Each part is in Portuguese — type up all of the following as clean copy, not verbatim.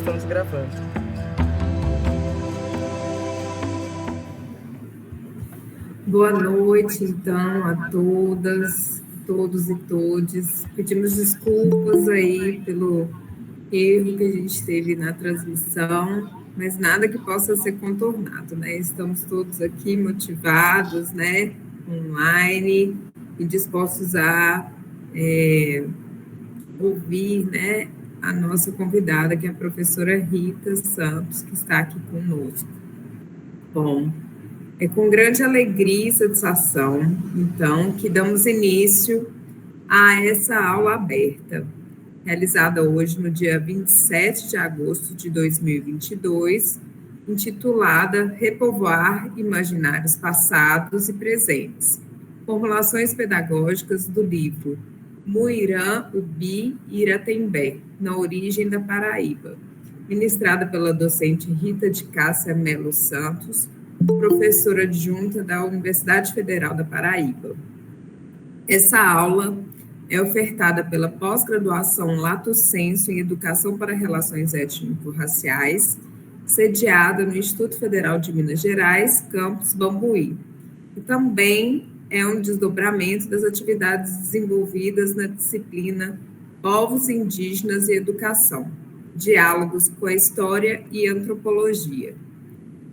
estamos gravando. Boa noite, então, a todas, todos e todes. Pedimos desculpas aí pelo erro que a gente teve na transmissão, mas nada que possa ser contornado, né? Estamos todos aqui motivados, né? Online e dispostos a ouvir, né? A nossa convidada, que é a professora Rita Santos, que está aqui conosco. Bom, é com grande alegria e satisfação, então, que damos início a essa aula aberta, realizada hoje no dia 27 de agosto de 2022, intitulada Repovoar Imaginários Passados e Presentes, Formulações Pedagógicas do livro Muirã, Ubi e Iratembé, na origem da Paraíba, ministrada pela docente Rita de Cássia Melo Santos, professora adjunta da Universidade Federal da Paraíba. Essa aula é ofertada pela pós-graduação Lato Sensu em Educação para Relações Étnico-Raciais, sediada no Instituto Federal de Minas Gerais, campus Bambuí, e também é um desdobramento das atividades desenvolvidas na disciplina Povos Indígenas e Educação, Diálogos com a História e Antropologia.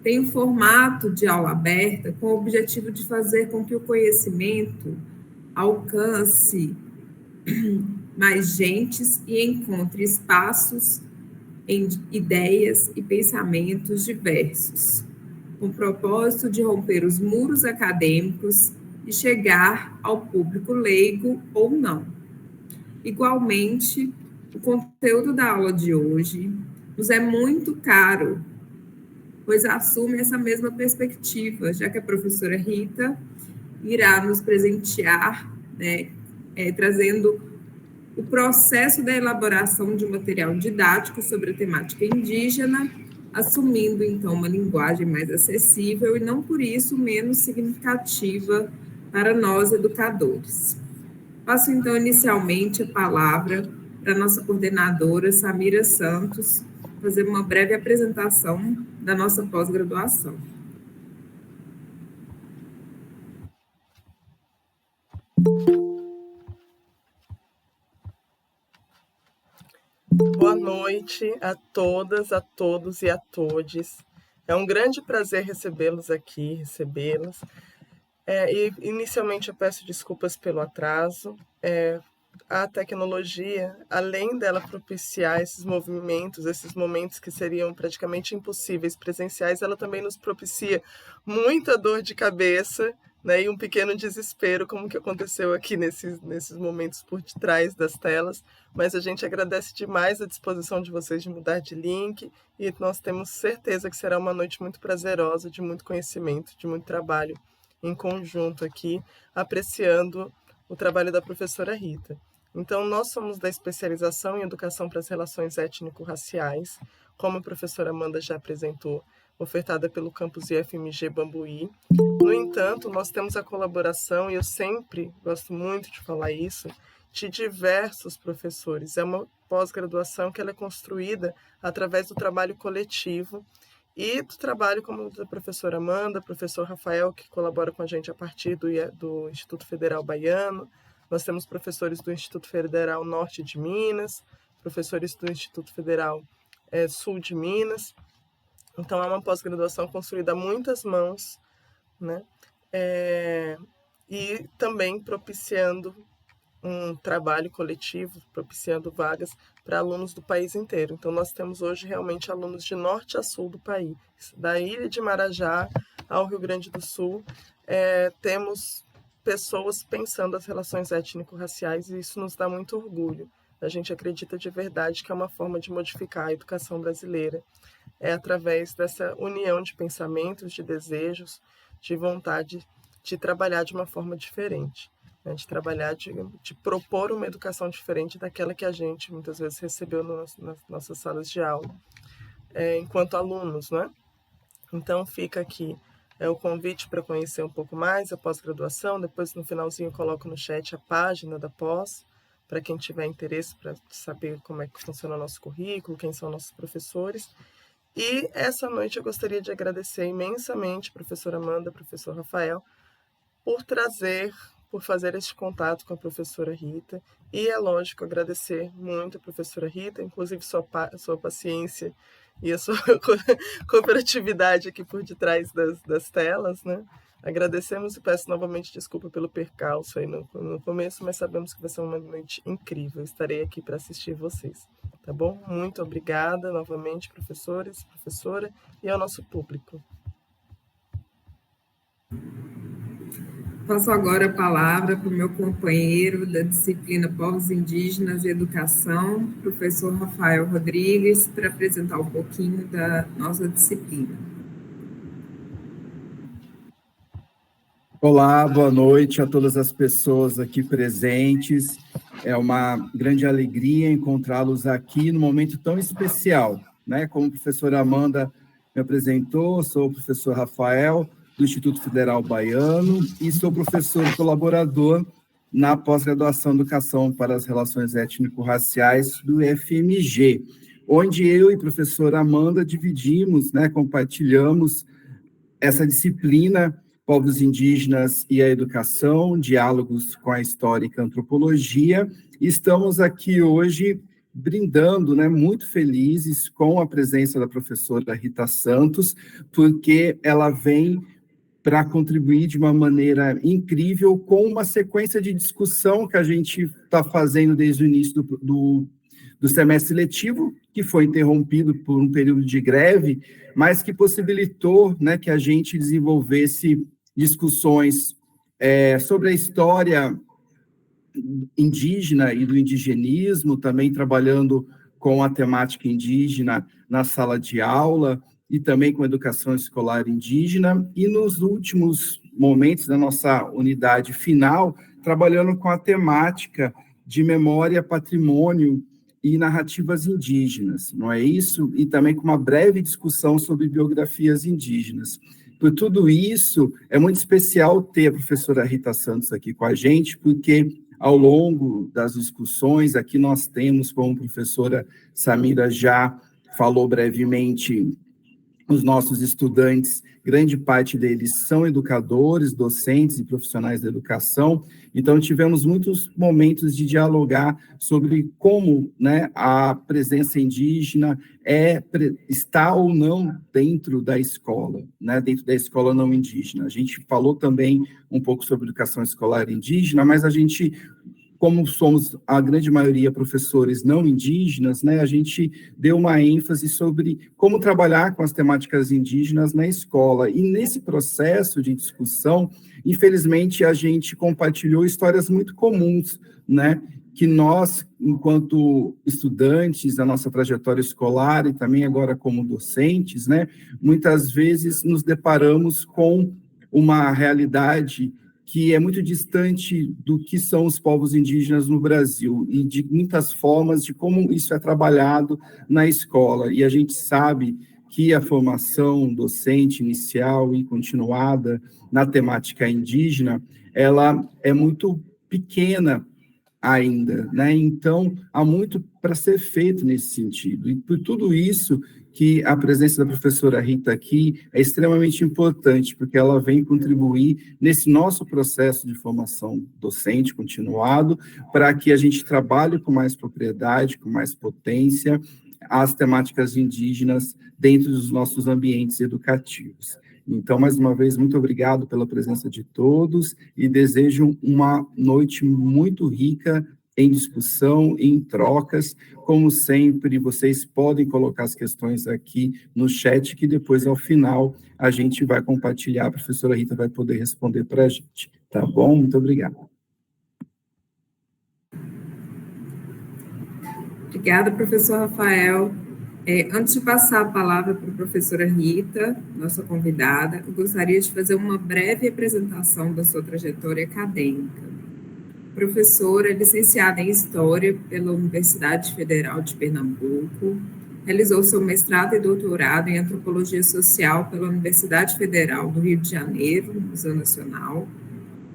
Tem um formato de aula aberta com o objetivo de fazer com que o conhecimento alcance mais gentes e encontre espaços em ideias e pensamentos diversos, com o propósito de romper os muros acadêmicos e chegar ao público leigo ou não. Igualmente, o conteúdo da aula de hoje nos é muito caro, pois assume essa mesma perspectiva, já que a professora Rita irá nos presentear, né, trazendo o processo da elaboração de um material didático sobre a temática indígena, assumindo, então, uma linguagem mais acessível e não por isso menos significativa para nós educadores. Passo, então, inicialmente a palavra para a nossa coordenadora, Samira Santos, fazer uma breve apresentação da nossa pós-graduação. Boa noite a todas, a todos e a todes. É um grande prazer recebê-las. E inicialmente eu peço desculpas pelo atraso. A tecnologia, além dela propiciar esses movimentos, esses momentos que seriam praticamente impossíveis presenciais, ela também nos propicia muita dor de cabeça, né, e um pequeno desespero, como que aconteceu aqui nesses momentos por detrás das telas, mas a gente agradece demais a disposição de vocês de mudar de link, e nós temos certeza que será uma noite muito prazerosa, de muito conhecimento, de muito trabalho em conjunto aqui, apreciando o trabalho da professora Rita. Então, nós somos da especialização em Educação para as Relações Étnico-Raciais, como a professora Amanda já apresentou, ofertada pelo campus IFMG Bambuí. No entanto, nós temos a colaboração, e eu sempre gosto muito de falar isso, de diversos professores. É uma pós-graduação que ela é construída através do trabalho coletivo e do trabalho como da professora Amanda, professor Rafael, que colabora com a gente a partir do Instituto Federal Baiano. Nós temos professores do Instituto Federal Norte de Minas, professores do Instituto Federal Sul de Minas. Então, é uma pós-graduação construída a muitas mãos, né? E também propiciando um trabalho coletivo, propiciando vagas para alunos do país inteiro. Então, nós temos hoje realmente alunos de norte a sul do país, da ilha de Marajá ao Rio Grande do Sul. Temos pessoas pensando as relações étnico-raciais, e isso nos dá muito orgulho. A gente acredita de verdade que é uma forma de modificar a educação brasileira. É através dessa união de pensamentos, de desejos, de vontade de trabalhar de uma forma diferente, né? De trabalhar, de propor uma educação diferente daquela que a gente muitas vezes recebeu nas nossas salas de aula, enquanto alunos, né? Então fica aqui o convite para conhecer um pouco mais a pós-graduação. Depois, no finalzinho, eu coloco no chat a página da pós, para quem tiver interesse para saber como é que funciona o nosso currículo, quem são nossos professores. E essa noite eu gostaria de agradecer imensamente a professora Amanda, professor Rafael, por fazer este contato com a professora Rita. E é lógico, agradecer muito a professora Rita, inclusive sua paciência e a sua cooperatividade aqui por detrás das telas, né? Agradecemos e peço novamente desculpa pelo percalço aí no começo, mas sabemos que vai ser uma noite incrível. Estarei aqui para assistir vocês, tá bom? Muito obrigada novamente, professores, professora, e ao nosso público. Passo agora a palavra para o meu companheiro da disciplina Povos Indígenas e Educação, professor Rafael Rodrigues, para apresentar um pouquinho da nossa disciplina. Olá, boa noite a todas as pessoas aqui presentes. É uma grande alegria encontrá-los aqui num momento tão especial, né? Como a professora Amanda me apresentou, sou o professor Rafael, do Instituto Federal Baiano, e sou professor e colaborador na pós-graduação em Educação para as Relações Étnico-Raciais do FMG, onde eu e a professora Amanda dividimos, né, compartilhamos essa disciplina Povos Indígenas e a Educação, Diálogos com a Histórica Antropologia. Estamos aqui hoje brindando, né, muito felizes com a presença da professora Rita Santos, porque ela vem para contribuir de uma maneira incrível com uma sequência de discussão que a gente está fazendo desde o início do semestre letivo, que foi interrompido por um período de greve, mas que possibilitou, né, que a gente desenvolvesse discussões sobre a história indígena e do indigenismo, também trabalhando com a temática indígena na sala de aula e também com a educação escolar indígena, e nos últimos momentos da nossa unidade final, trabalhando com a temática de memória, patrimônio e narrativas indígenas, não é isso? E também com uma breve discussão sobre biografias indígenas. Por tudo isso, é muito especial ter a professora Rita Santos aqui com a gente, porque ao longo das discussões, aqui nós temos, como a professora Samira já falou brevemente, os nossos estudantes, grande parte deles são educadores, docentes e profissionais da educação, então tivemos muitos momentos de dialogar sobre como, né, a presença indígena está ou não dentro da escola, né, dentro da escola não indígena. A gente falou também um pouco sobre educação escolar indígena, mas a gente, como somos a grande maioria professores não indígenas, né, a gente deu uma ênfase sobre como trabalhar com as temáticas indígenas na escola. E nesse processo de discussão, infelizmente, a gente compartilhou histórias muito comuns, né, que nós, enquanto estudantes da nossa trajetória escolar e também agora como docentes, né, muitas vezes nos deparamos com uma realidade que é muito distante do que são os povos indígenas no Brasil, e de muitas formas de como isso é trabalhado na escola. E a gente sabe que a formação docente inicial e continuada na temática indígena, ela é muito pequena ainda, né? Então, há muito para ser feito nesse sentido. E por tudo isso que a presença da professora Rita aqui é extremamente importante, porque ela vem contribuir nesse nosso processo de formação docente continuado, para que a gente trabalhe com mais propriedade, com mais potência, as temáticas indígenas dentro dos nossos ambientes educativos. Então, mais uma vez, muito obrigado pela presença de todos e desejo uma noite muito rica em discussão, em trocas. Como sempre, vocês podem colocar as questões aqui no chat, que depois, ao final, a gente vai compartilhar, a professora Rita vai poder responder para a gente. Tá bom? Muito obrigado. Obrigada, professor Rafael. Antes de passar a palavra para a professora Rita, nossa convidada, eu gostaria de fazer uma breve apresentação da sua trajetória acadêmica. Professora, licenciada em História pela Universidade Federal de Pernambuco, realizou seu mestrado e doutorado em Antropologia Social pela Universidade Federal do Rio de Janeiro, Museu Nacional,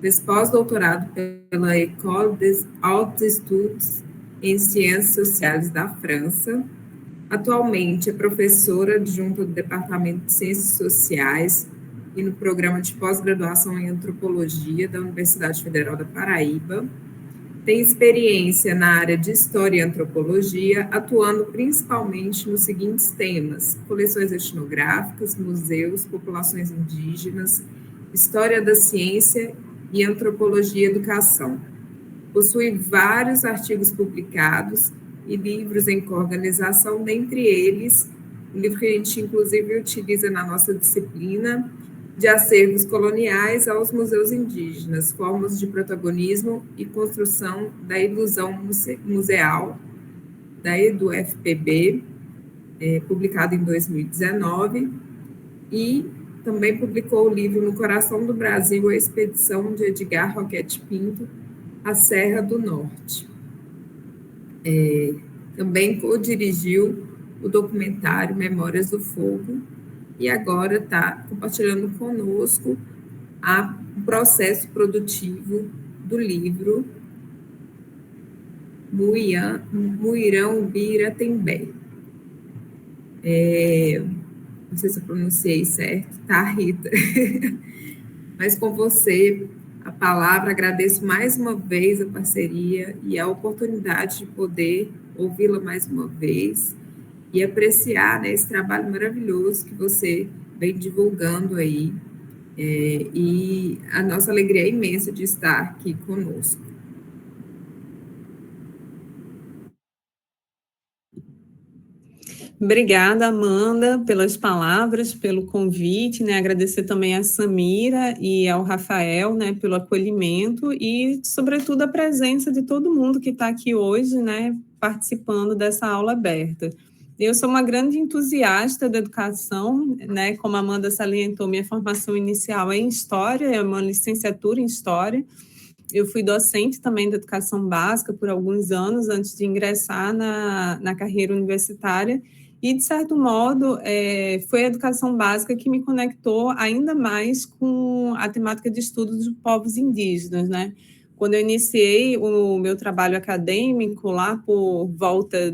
Fez pós-doutorado pela École des Hautes Études em Ciências Sociais da França. Atualmente é professora adjunta do Departamento de Ciências Sociais e no programa de pós-graduação em Antropologia da Universidade Federal da Paraíba. Tem experiência na área de História e Antropologia, atuando principalmente nos seguintes temas: coleções etnográficas, museus, populações indígenas, História da Ciência e Antropologia e Educação. Possui vários artigos publicados e livros em coorganização, dentre eles, o livro que a gente inclusive utiliza na nossa disciplina, De Acervos Coloniais aos Museus Indígenas, Formas de Protagonismo e Construção da Ilusão Museal, da EduFPB, publicado em 2019, e também publicou o livro No Coração do Brasil, a expedição de Edgar Roquette Pinto à Serra do Norte. Também co-dirigiu o documentário Memórias do Fogo e agora está compartilhando conosco o processo produtivo do livro Muirão Bira Tembé. Não sei se eu pronunciei certo, tá, Rita? Mas com você, a palavra, agradeço mais uma vez a parceria e a oportunidade de poder ouvi-la mais uma vez e apreciar, né, esse trabalho maravilhoso que você vem divulgando aí. E a nossa alegria é imensa de estar aqui conosco. Obrigada, Amanda, pelas palavras, pelo convite, né? Agradecer também a Samira e ao Rafael, né, pelo acolhimento e, sobretudo, a presença de todo mundo que está aqui hoje, né, participando dessa aula aberta. Eu sou uma grande entusiasta da educação, né? Como a Amanda salientou, minha formação inicial é em História, é uma licenciatura em História. Eu fui docente também da educação básica por alguns anos antes de ingressar na carreira universitária. E, de certo modo, foi a educação básica que me conectou ainda mais com a temática de estudo dos povos indígenas, né? Quando eu iniciei o meu trabalho acadêmico, lá por volta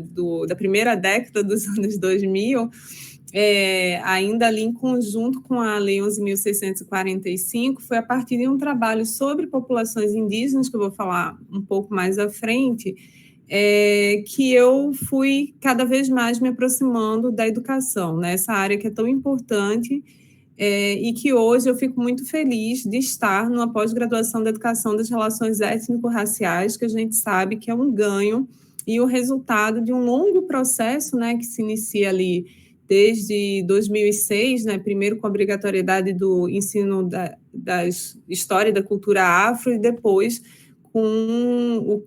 da primeira década dos anos 2000, ainda ali em conjunto com a Lei 11.645, foi a partir de um trabalho sobre populações indígenas, que eu vou falar um pouco mais à frente, que eu fui cada vez mais me aproximando da educação, né? Essa área que é tão importante e que hoje eu fico muito feliz de estar numa pós-graduação da educação das relações étnico-raciais, que a gente sabe que é um ganho e o resultado de um longo processo, né, que se inicia ali desde 2006, né, primeiro com a obrigatoriedade do ensino da história e da cultura afro e depois com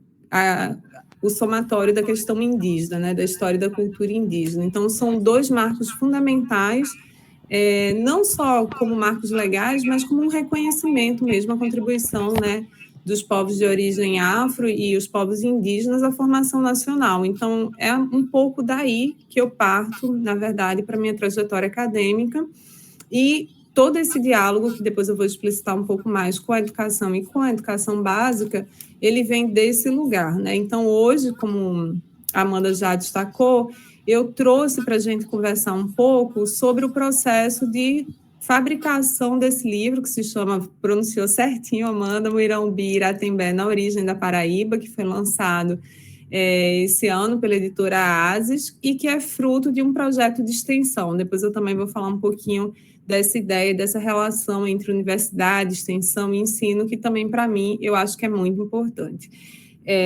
o somatório da questão indígena, né, da história e da cultura indígena. Então, são dois marcos fundamentais, não só como marcos legais, mas como um reconhecimento mesmo, a contribuição, né, dos povos de origem afro e os povos indígenas à formação nacional. Então, é um pouco daí que eu parto, na verdade, para a minha trajetória acadêmica, e todo esse diálogo, que depois eu vou explicitar um pouco mais com a educação e com a educação básica, ele vem desse lugar, né? Então, hoje, como a Amanda já destacou, eu trouxe para a gente conversar um pouco sobre o processo de fabricação desse livro, que se chama, pronunciou certinho, Amanda, Muirão-Bira Iratembé, na origem da Paraíba, que foi lançado esse ano pela editora Ases, e que é fruto de um projeto de extensão. Depois eu também vou falar um pouquinho dessa ideia, dessa relação entre universidade, extensão e ensino, que também, para mim, eu acho que é muito importante,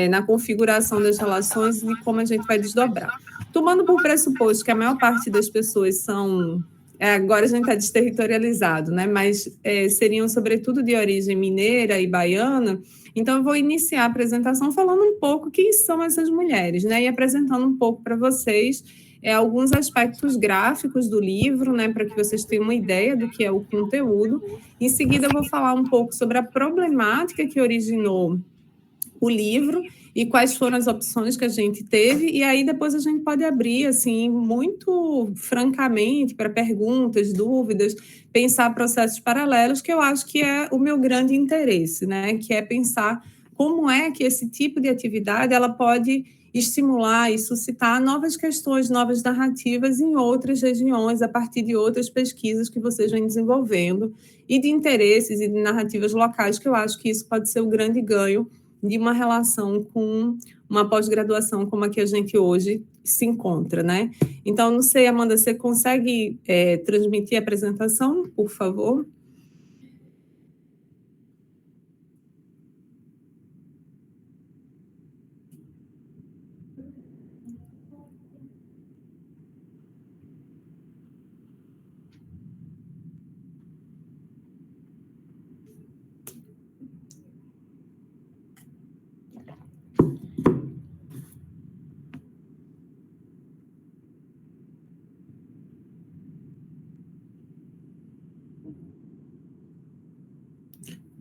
na configuração das relações e como a gente vai desdobrar. Tomando por pressuposto que a maior parte das pessoas são... agora a gente está desterritorializado, né? Mas seriam, sobretudo, de origem mineira e baiana. Então, eu vou iniciar a apresentação falando um pouco quem são essas mulheres, né? E apresentando um pouco para vocês alguns aspectos gráficos do livro, né? Para que vocês tenham uma ideia do que é o conteúdo. Em seguida, eu vou falar um pouco sobre a problemática que originou o livro e quais foram as opções que a gente teve, e aí depois a gente pode abrir, assim, muito francamente para perguntas, dúvidas, pensar processos paralelos, que eu acho que é o meu grande interesse, né? Que é pensar como é que esse tipo de atividade ela pode estimular e suscitar novas questões, novas narrativas em outras regiões, a partir de outras pesquisas que vocês vêm desenvolvendo, e de interesses e de narrativas locais, que eu acho que isso pode ser o grande ganho de uma relação com uma pós-graduação como a que a gente hoje se encontra, né? Então, não sei, Amanda, você consegue transmitir a apresentação, por favor?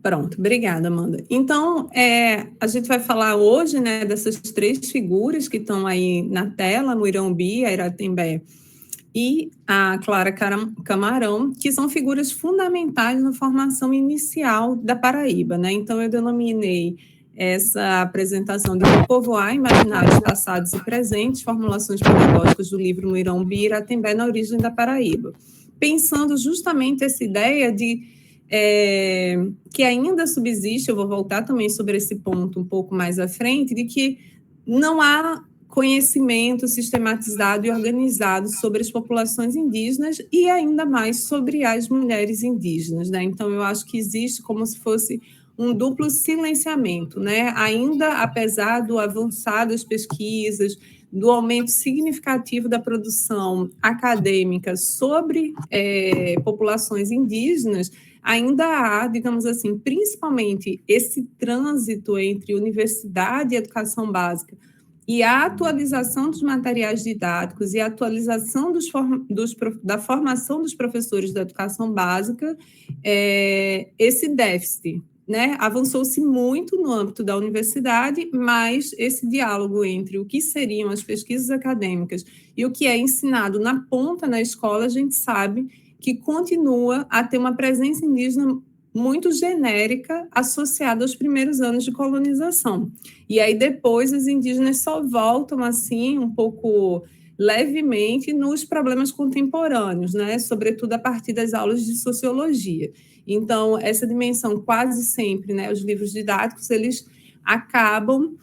Pronto, obrigada, Amanda. Então, a gente vai falar hoje, né, dessas 3 figuras que estão aí na tela, Muirão Bi, a Iratembé e a Clara Camarão, que são figuras fundamentais na formação inicial da Paraíba, né? Então, eu denominei essa apresentação de Repovoar imaginários passados e presentes, formulações pedagógicas do livro Muirão Bi e Iratembé na origem da Paraíba, pensando justamente essa ideia de que ainda subsiste, eu vou voltar também sobre esse ponto um pouco mais à frente, de que não há conhecimento sistematizado e organizado sobre as populações indígenas e ainda mais sobre as mulheres indígenas, né? Então, eu acho que existe como se fosse um duplo silenciamento, né? Ainda, apesar do avançar das pesquisas, do aumento significativo da produção acadêmica sobre populações indígenas, ainda há, digamos assim, principalmente esse trânsito entre universidade e educação básica e a atualização dos materiais didáticos e a atualização da formação dos professores da educação básica, esse déficit, né? Avançou-se muito no âmbito da universidade, mas esse diálogo entre o que seriam as pesquisas acadêmicas e o que é ensinado na ponta na escola, a gente sabe que continua a ter uma presença indígena muito genérica associada aos primeiros anos de colonização. E aí depois os indígenas só voltam assim um pouco levemente nos problemas contemporâneos, né? Sobretudo a partir das aulas de sociologia. Então, essa dimensão quase sempre, né, os livros didáticos, eles acabam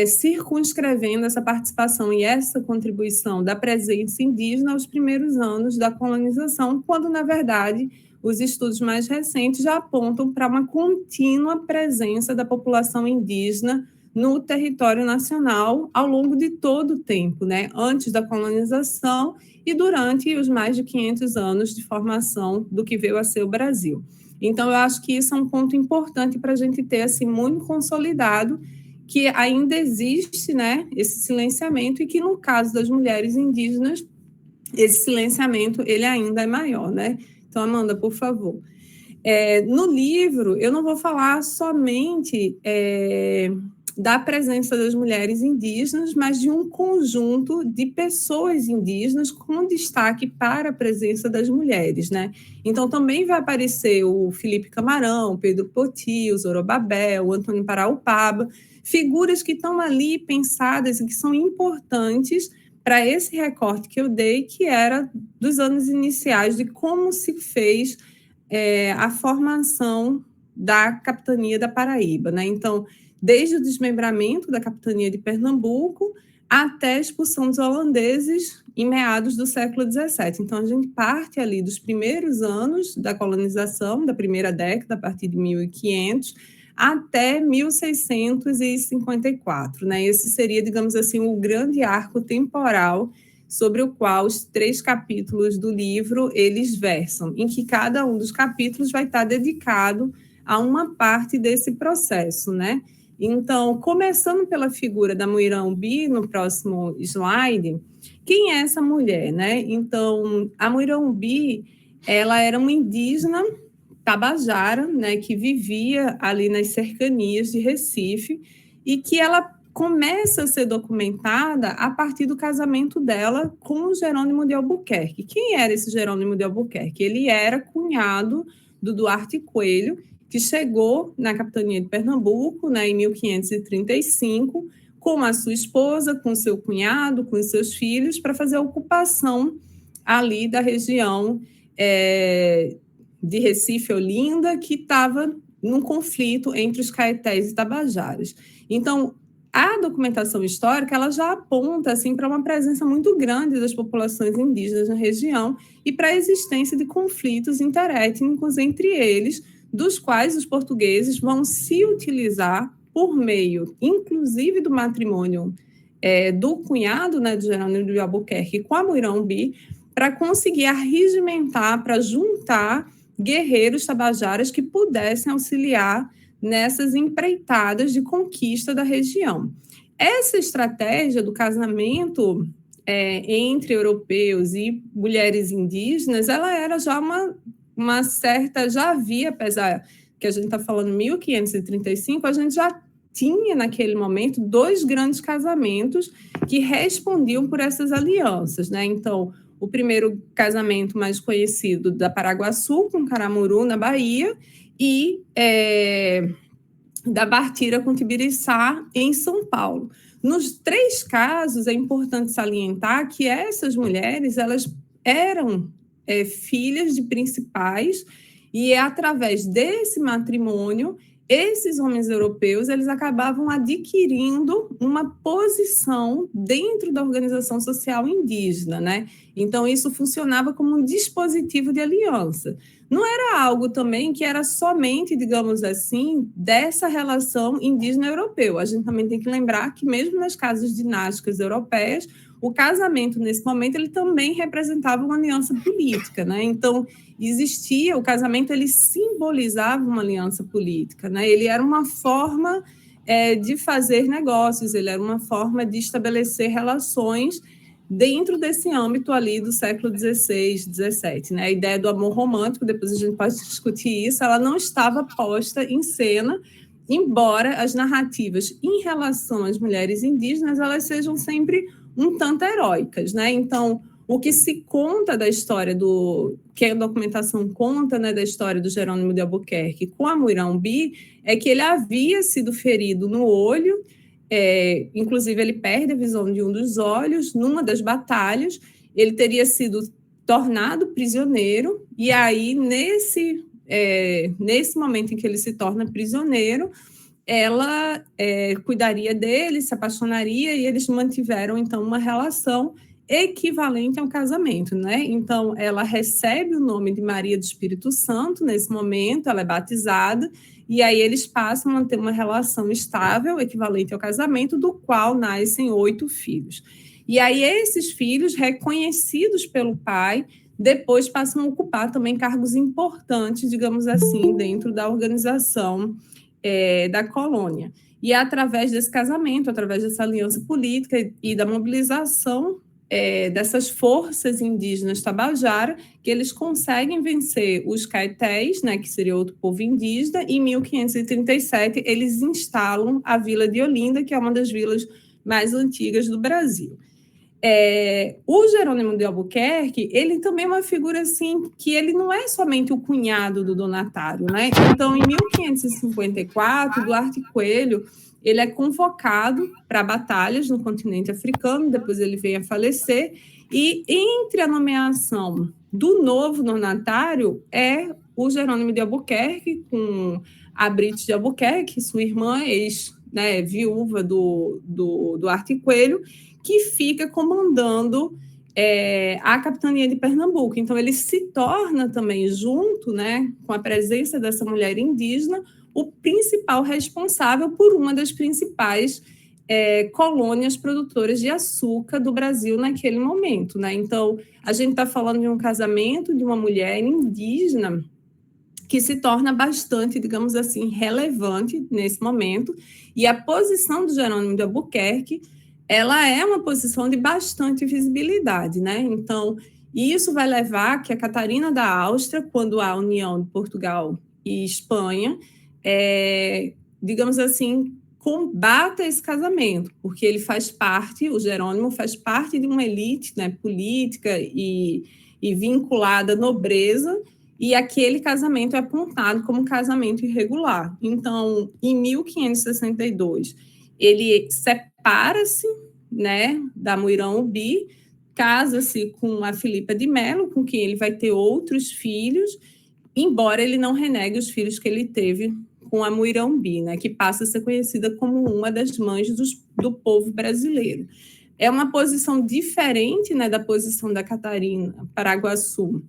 circunscrevendo essa participação e essa contribuição da presença indígena aos primeiros anos da colonização, quando, na verdade, os estudos mais recentes já apontam para uma contínua presença da população indígena no território nacional ao longo de todo o tempo, né? Antes da colonização e durante os mais de 500 anos de formação do que veio a ser o Brasil. Então, eu acho que isso é um ponto importante para a gente ter assim, muito consolidado, que ainda existe, né, esse silenciamento, e que no caso das mulheres indígenas, esse silenciamento ele ainda é maior, né? Então, Amanda, por favor. No livro, eu não vou falar somente da presença das mulheres indígenas, mas de um conjunto de pessoas indígenas com destaque para a presença das mulheres, né? Então, também vai aparecer o Felipe Camarão, o Pedro Poti, o Zorobabel, o Antônio Paraupaba, figuras que estão ali pensadas e que são importantes para esse recorte que eu dei, que era dos anos iniciais, de como se fez a formação da capitania da Paraíba, né? Então, desde o desmembramento da capitania de Pernambuco até a expulsão dos holandeses em meados do século XVII. Então, a gente parte ali dos primeiros anos da colonização, da primeira década, a partir de 1500, até 1654, né? Esse seria, digamos assim, o grande arco temporal sobre o qual os 3 capítulos do livro eles versam, em que cada um dos capítulos vai estar dedicado a uma parte desse processo, né? Então, começando pela figura da Muirão Bi, no próximo slide, quem é essa mulher, né? Então, a Muirão Bi, ela era uma indígena tabajara, né, que vivia ali nas cercanias de Recife, e que ela começa a ser documentada a partir do casamento dela com o Jerônimo de Albuquerque. Quem era esse Jerônimo de Albuquerque? Ele era cunhado do Duarte Coelho, que chegou na capitania de Pernambuco, né, em 1535, com a sua esposa, com seu cunhado, com seus filhos, para fazer a ocupação ali da região de Recife, Olinda, que estava num conflito entre os caetés e tabajaras. Então, a documentação histórica ela já aponta assim, para uma presença muito grande das populações indígenas na região e para a existência de conflitos interétnicos entre eles, dos quais os portugueses vão se utilizar por meio, inclusive, do matrimônio do cunhado, né, de Jerônimo de Albuquerque com a Muirão-Bi, para conseguir arregimentar, para juntar guerreiros tabajaras que pudessem auxiliar nessas empreitadas de conquista da região. Essa estratégia do casamento entre europeus e mulheres indígenas, ela era já uma certa, já havia, apesar que a gente está falando 1535, a gente já tinha naquele momento 2 grandes casamentos que respondiam por essas alianças, né? Então, o primeiro casamento mais conhecido da Paraguaçu com Caramuru, na Bahia, e da Bartira com Tibiriçá, em São Paulo. Nos 3 casos, é importante salientar que essas mulheres elas eram filhas de principais, e através desse matrimônio, esses homens europeus eles acabavam adquirindo uma posição dentro da organização social indígena, né? Então, isso funcionava como um dispositivo de aliança. Não era algo também que era somente, digamos assim, dessa relação indígena-europeu. A gente também tem que lembrar que, mesmo nas casas dinásticas europeias, o casamento, nesse momento, ele também representava uma aliança política, né? Então, existia, o casamento, ele simbolizava uma aliança política, né? Ele era uma forma de fazer negócios, ele era uma forma de estabelecer relações dentro desse âmbito ali do século XVI, XVII, né? A ideia do amor romântico, depois a gente pode discutir isso, ela não estava posta em cena, embora as narrativas em relação às mulheres indígenas, elas sejam sempre um tanto heróicas, né? Então, o que se conta da história que a documentação conta, né, da história do Jerônimo de Albuquerque com a Muirão-Bi, é que ele havia sido ferido no olho, inclusive ele perde a visão de um dos olhos numa das batalhas, ele teria sido tornado prisioneiro, e aí, nesse momento em que ele se torna prisioneiro, ela cuidaria dele, se apaixonaria, e eles mantiveram, então, uma relação equivalente a um casamento, né? Então, ela recebe o nome de Maria do Espírito Santo nesse momento, ela é batizada, e aí eles passam a ter uma relação estável, equivalente ao casamento, do qual nascem 8 filhos. E aí esses filhos, reconhecidos pelo pai, depois passam a ocupar também cargos importantes, digamos assim, dentro da organização da colônia. E é através desse casamento, através dessa aliança política e da mobilização dessas forças indígenas tabajara, que eles conseguem vencer os caetés, né, que seria outro povo indígena, e em 1537 eles instalam a Vila de Olinda, que é uma das vilas mais antigas do Brasil. O Jerônimo de Albuquerque, ele também é uma figura assim, que ele não é somente o cunhado do donatário, né? Então, em 1554, Duarte Coelho, ele é convocado para batalhas no continente africano, depois ele vem a falecer, e entre a nomeação do novo donatário é o Jerônimo de Albuquerque, com a Brite de Albuquerque, sua irmã, viúva do Duarte Coelho, que fica comandando a capitania de Pernambuco. Então, ele se torna também, junto, né, com a presença dessa mulher indígena, o principal responsável por uma das principais colônias produtoras de açúcar do Brasil naquele momento, né? Então, a gente está falando de um casamento de uma mulher indígena que se torna bastante, digamos assim, relevante nesse momento, e a posição do Jerônimo de Albuquerque, ela é uma posição de bastante visibilidade, né? Então, isso vai levar que a Catarina da Áustria, quando há a união de Portugal e Espanha, digamos assim, combata esse casamento, porque ele faz parte, o Jerônimo faz parte de uma elite, né, política e vinculada à nobreza, e aquele casamento é apontado como casamento irregular. Então, em 1562, ele separa-se, né, da Muirão-Ubi, casa-se com a Filipa de Melo, com quem ele vai ter outros filhos, embora ele não renegue os filhos que ele teve com a Muirão-Ubi, né, que passa a ser conhecida como uma das mães do povo brasileiro. É uma posição diferente, né, da posição da Catarina Paraguaçu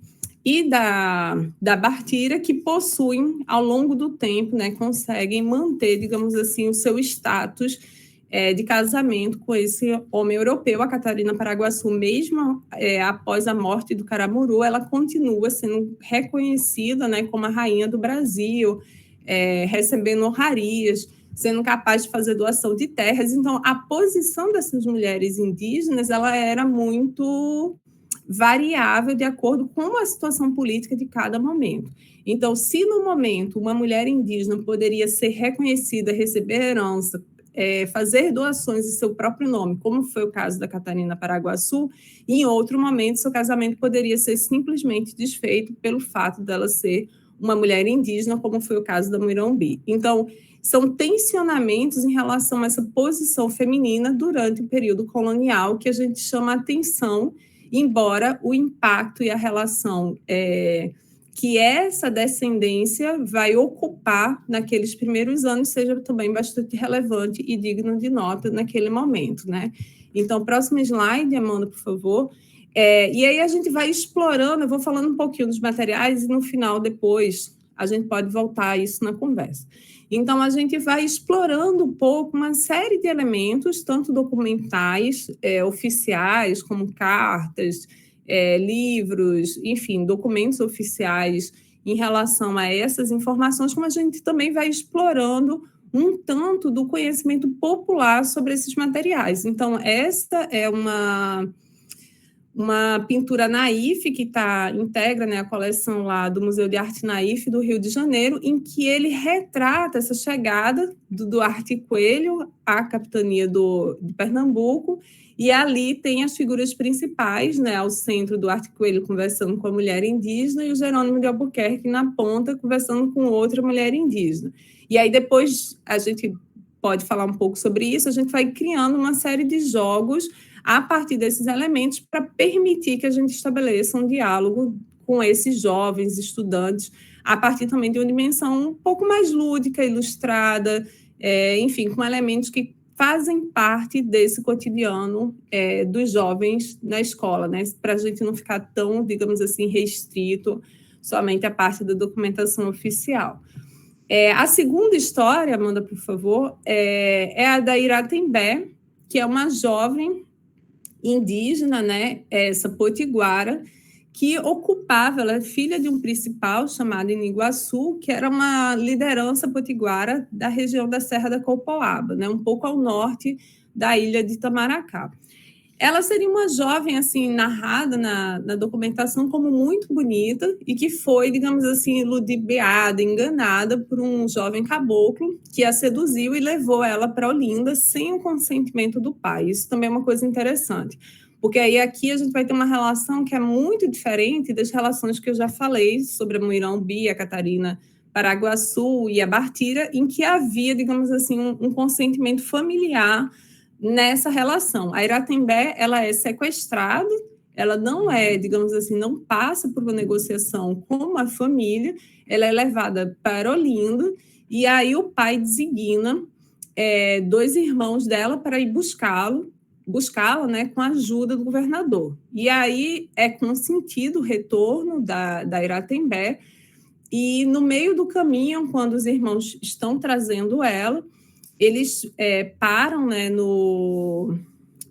e da Bartira, que possuem, ao longo do tempo, né, conseguem manter, digamos assim, o seu status de casamento com esse homem europeu. A Catarina Paraguaçu, mesmo após a morte do Caramuru, ela continua sendo reconhecida, né, como a rainha do Brasil, recebendo honrarias, sendo capaz de fazer doação de terras. Então, a posição dessas mulheres indígenas ela era muito variável de acordo com a situação política de cada momento. Então, se no momento uma mulher indígena poderia ser reconhecida, receber herança, fazer doações em seu próprio nome, como foi o caso da Catarina Paraguaçu, em outro momento seu casamento poderia ser simplesmente desfeito pelo fato dela ser uma mulher indígena, como foi o caso da Muirão-Ubi. Então, são tensionamentos em relação a essa posição feminina durante o período colonial que a gente chama atenção, embora o impacto e a relação que essa descendência vai ocupar naqueles primeiros anos seja também bastante relevante e digno de nota naquele momento, né? Então, próximo slide, Amanda, por favor. E aí a gente vai explorando, eu vou falando um pouquinho dos materiais e no final, depois, a gente pode voltar a isso na conversa. Então, a gente vai explorando um pouco uma série de elementos, tanto documentais, oficiais, como cartas, livros, enfim, documentos oficiais em relação a essas informações, como a gente também vai explorando um tanto do conhecimento popular sobre esses materiais. Então, esta é uma pintura naif que integra, né, a coleção lá do Museu de Arte Naif do Rio de Janeiro, em que ele retrata essa chegada do Duarte Coelho à capitania de Pernambuco, e ali tem as figuras principais, né, ao centro, Duarte Coelho conversando com a mulher indígena e o Jerônimo de Albuquerque na ponta conversando com outra mulher indígena. E aí depois a gente pode falar um pouco sobre isso, a gente vai criando uma série de jogos a partir desses elementos para permitir que a gente estabeleça um diálogo com esses jovens estudantes, a partir também de uma dimensão um pouco mais lúdica, ilustrada, enfim, com elementos que fazem parte desse cotidiano dos jovens na escola, né? Para a gente não ficar tão, digamos assim, restrito somente à parte da documentação oficial. A segunda história, Amanda, por favor, é a da Iratembé, que é uma jovem indígena, né, essa potiguara, que ocupava, ela é filha de um principal chamado Iniguaçu, que era uma liderança potiguara da região da Serra da Copoaba, né, um pouco ao norte da ilha de Itamaracá. Ela seria uma jovem, assim, narrada na documentação como muito bonita e que foi, digamos assim, ludibriada, enganada por um jovem caboclo que a seduziu e levou ela para Olinda sem o consentimento do pai. Isso também é uma coisa interessante, porque aí aqui a gente vai ter uma relação que é muito diferente das relações que eu já falei sobre a Muirão-Ubi, a Catarina Paraguaçu e a Bartira, em que havia, digamos assim, um consentimento familiar nessa relação. A Iratembé, ela é sequestrada, ela não digamos assim, não passa por uma negociação com a família, ela é levada para Olinda, e aí o pai designa 2 irmãos dela para ir buscá-la, né, com a ajuda do governador. E aí é consentido o retorno da Iratembé, e no meio do caminho, quando os irmãos estão trazendo ela, eles param, né, no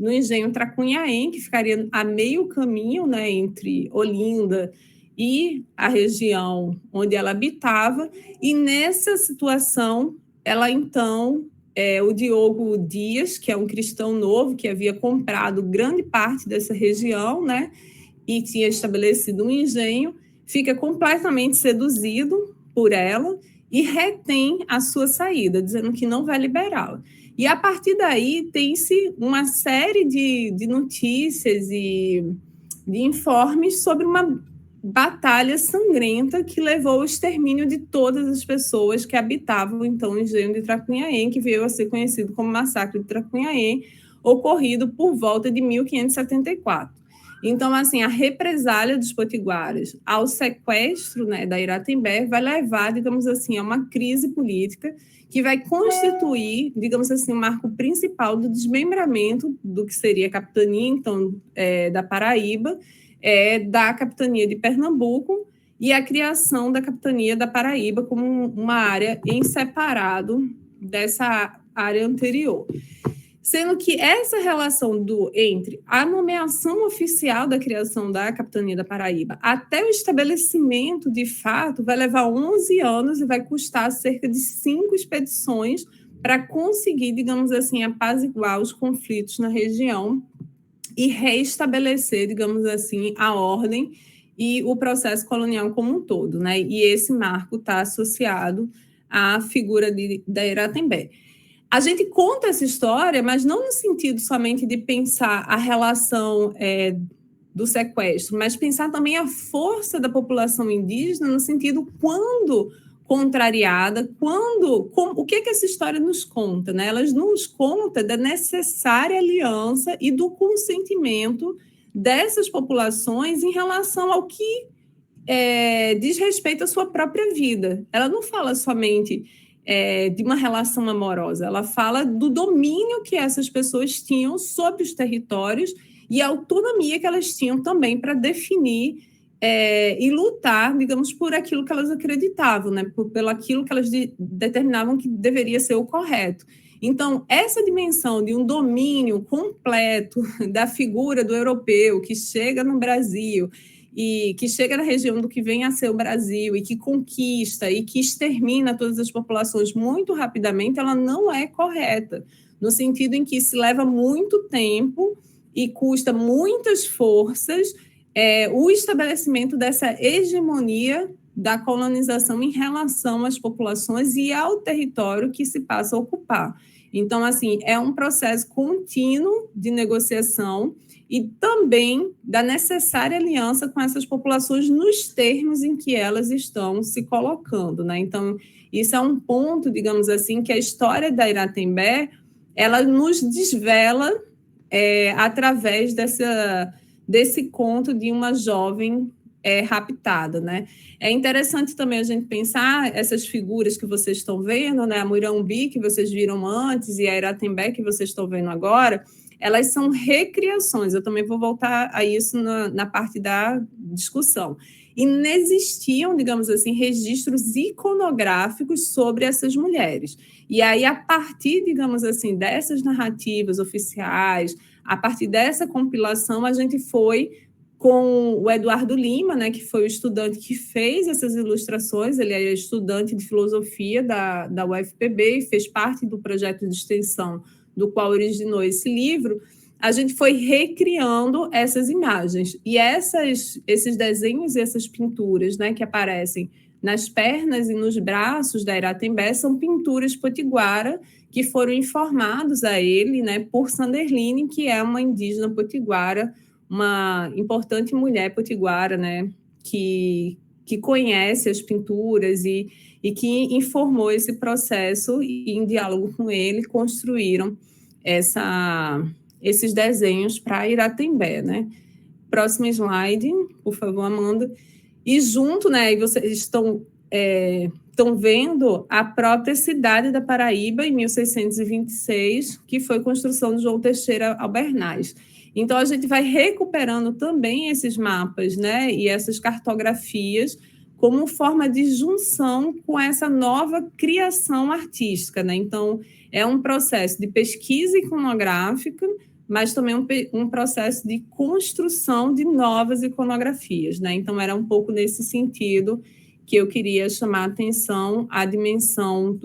engenho Tracunhaém, que ficaria a meio caminho, né, entre Olinda e a região onde ela habitava, e nessa situação, ela então, o Diogo Dias, que é um cristão novo, que havia comprado grande parte dessa região, né, e tinha estabelecido um engenho, fica completamente seduzido por ela, e retém a sua saída, dizendo que não vai liberá-la. E, a partir daí, tem-se uma série de notícias e de informes sobre uma batalha sangrenta que levou ao extermínio de todas as pessoas que habitavam, então, o engenho de Tracunhaém, que veio a ser conhecido como Massacre de Tracunhaém, ocorrido por volta de 1574. Então, assim, a represália dos potiguaras ao sequestro, né, da Iratembé vai levar, digamos assim, a uma crise política que vai constituir, digamos assim, o marco principal do desmembramento do que seria a capitania, então, da Paraíba, da capitania de Pernambuco e a criação da capitania da Paraíba como uma área em separado dessa área anterior. Sendo que essa relação entre a nomeação oficial da criação da capitania da Paraíba até o estabelecimento de fato vai levar 11 anos e vai custar cerca de 5 expedições para conseguir, digamos assim, apaziguar os conflitos na região e reestabelecer, digamos assim, a ordem e o processo colonial como um todo, né? E esse marco está associado à figura da Iratembé. A gente conta essa história, mas não no sentido somente de pensar a relação do sequestro, mas pensar também a força da população indígena no sentido quando contrariada, o que essa história nos conta, né? Ela nos conta da necessária aliança e do consentimento dessas populações em relação ao que diz respeito à sua própria vida. Ela não fala somente de uma relação amorosa, ela fala do domínio que essas pessoas tinham sobre os territórios e a autonomia que elas tinham também para definir e lutar, digamos, por aquilo que elas acreditavam, né? Pelo aquilo que elas determinavam que deveria ser o correto. Então, essa dimensão de um domínio completo da figura do europeu que chega no Brasil e que chega na região do que vem a ser o Brasil e que conquista e que extermina todas as populações muito rapidamente, ela não é correta, no sentido em que se leva muito tempo e custa muitas forças o estabelecimento dessa hegemonia da colonização em relação às populações e ao território que se passa a ocupar. Então, assim, é um processo contínuo de negociação e também da necessária aliança com essas populações nos termos em que elas estão se colocando, né? Então, isso é um ponto, digamos assim, que a história da Iratembé, ela nos desvela através desse conto de uma jovem raptada, né? É interessante também a gente pensar essas figuras que vocês estão vendo, né? A Muirambi, que vocês viram antes, e a Iratembé, que vocês estão vendo agora, elas são recriações. Eu também vou voltar a isso na parte da discussão. E não existiam, digamos assim, registros iconográficos sobre essas mulheres. E aí, a partir, digamos assim, dessas narrativas oficiais, a partir dessa compilação, a gente foi com o Eduardo Lima, né, que foi o estudante que fez essas ilustrações. Ele é estudante de filosofia da UFPB e fez parte do projeto de extensão do qual originou esse livro. A gente foi recriando essas imagens. E esses desenhos e essas pinturas, né, que aparecem nas pernas e nos braços da Iratembé são pinturas potiguara que foram informados a ele, né, por Sanderline, que é uma indígena potiguara, uma importante mulher potiguara, né, que conhece as pinturas e que informou esse processo e, em diálogo com ele, construíram esses desenhos para Iratembé, né? Próximo slide, por favor, Amanda. E junto, né, vocês estão vendo a própria cidade da Paraíba, em 1626, que foi construção de João Teixeira Albernaz. Então, a gente vai recuperando também esses mapas, né, e essas cartografias como forma de junção com essa nova criação artística, né? Então, é um processo de pesquisa iconográfica, mas também um processo de construção de novas iconografias, né? Então, era um pouco nesse sentido que eu queria chamar a atenção à dimensão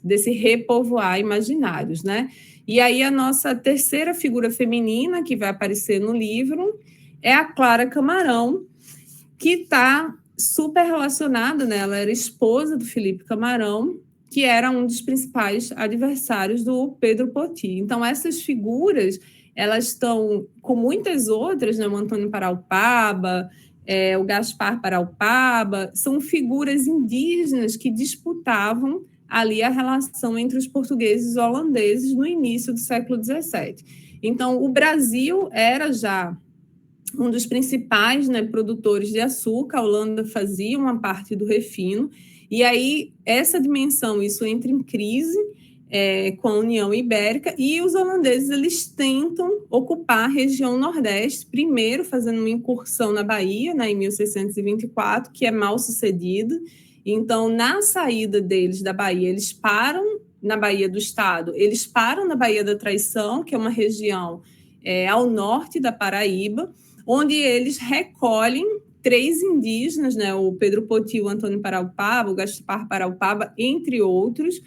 desse repovoar imaginários, né? E aí a nossa terceira figura feminina que vai aparecer no livro é a Clara Camarão, que está super relacionada, né? Ela era esposa do Felipe Camarão, que era um dos principais adversários do Pedro Poti. Então, essas figuras, elas estão, com muitas outras, né? O Antônio Paraupaba, o Gaspar Paraupaba, são figuras indígenas que disputavam ali a relação entre os portugueses e os holandeses no início do século XVII. Então, o Brasil era já um dos principais, né, produtores de açúcar. A Holanda fazia uma parte do refino, e aí essa dimensão, isso entra em crise com a União Ibérica, e os holandeses eles tentam ocupar a região Nordeste, primeiro fazendo uma incursão na Bahia, né, em 1624, que é mal sucedida. Então, na saída deles da Bahia, eles param na Baía do Estado, eles param na Baía da Traição, que é uma região ao norte da Paraíba, onde eles recolhem 3 indígenas, né, o Pedro Poti, o Antônio Paraupaba, o Gaspar Paraupaba, entre outros,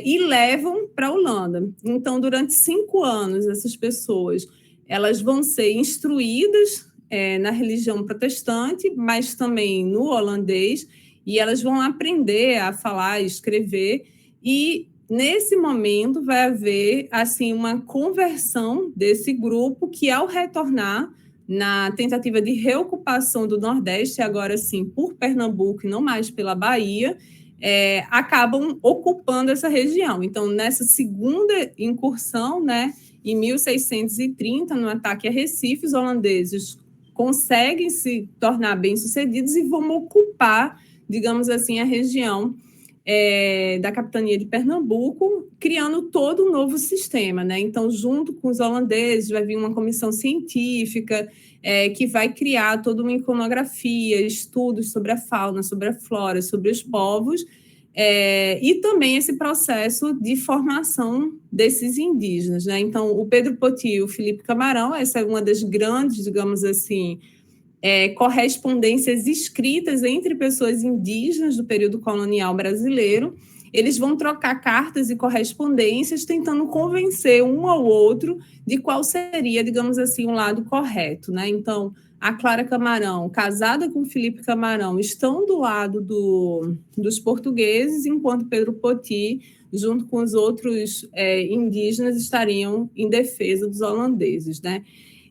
e levam para a Holanda. Então, durante 5 anos, essas pessoas elas vão ser instruídas na religião protestante, mas também no holandês, e elas vão aprender a falar, escrever, e nesse momento vai haver assim uma conversão desse grupo que, ao retornar na tentativa de reocupação do Nordeste, agora sim por Pernambuco e não mais pela Bahia, acabam ocupando essa região. Então, nessa segunda incursão, né, em 1630, no ataque a Recife, os holandeses conseguem se tornar bem-sucedidos e vão ocupar, digamos assim, a região da capitania de Pernambuco, criando todo um novo sistema, né? Então, junto com os holandeses, vai vir uma comissão científica que vai criar toda uma iconografia, estudos sobre a fauna, sobre a flora, sobre os povos, e também esse processo de formação desses indígenas, né? Então, o Pedro Poti e o Felipe Camarão, essa é uma das grandes, digamos assim, correspondências escritas entre pessoas indígenas do período colonial brasileiro. Eles vão trocar cartas e correspondências, tentando convencer um ao outro de qual seria, digamos assim, o lado correto, né? Então, a Clara Camarão, casada com Felipe Camarão, estão do lado dos portugueses, enquanto Pedro Poti, junto com os outros indígenas, estariam em defesa dos holandeses, né?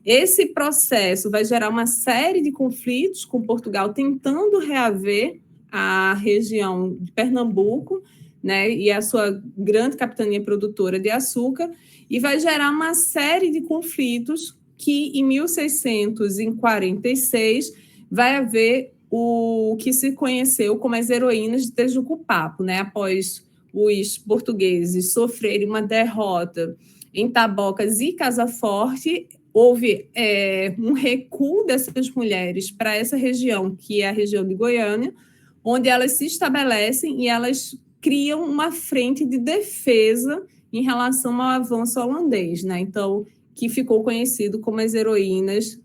Esse processo vai gerar uma série de conflitos com Portugal, tentando reaver a região de Pernambuco, né, e a sua grande capitania produtora de açúcar, e vai gerar uma série de conflitos que, em 1646, vai haver o que se conheceu como as heroínas de Tejuco-Papo, né, após os portugueses sofrerem uma derrota em Tabocas e Casa Forte. Houve um recuo dessas mulheres para essa região, que é a região de Goiânia, onde elas se estabelecem e elas criam uma frente de defesa em relação ao avanço holandês, né? Então, que ficou conhecido como as heroínas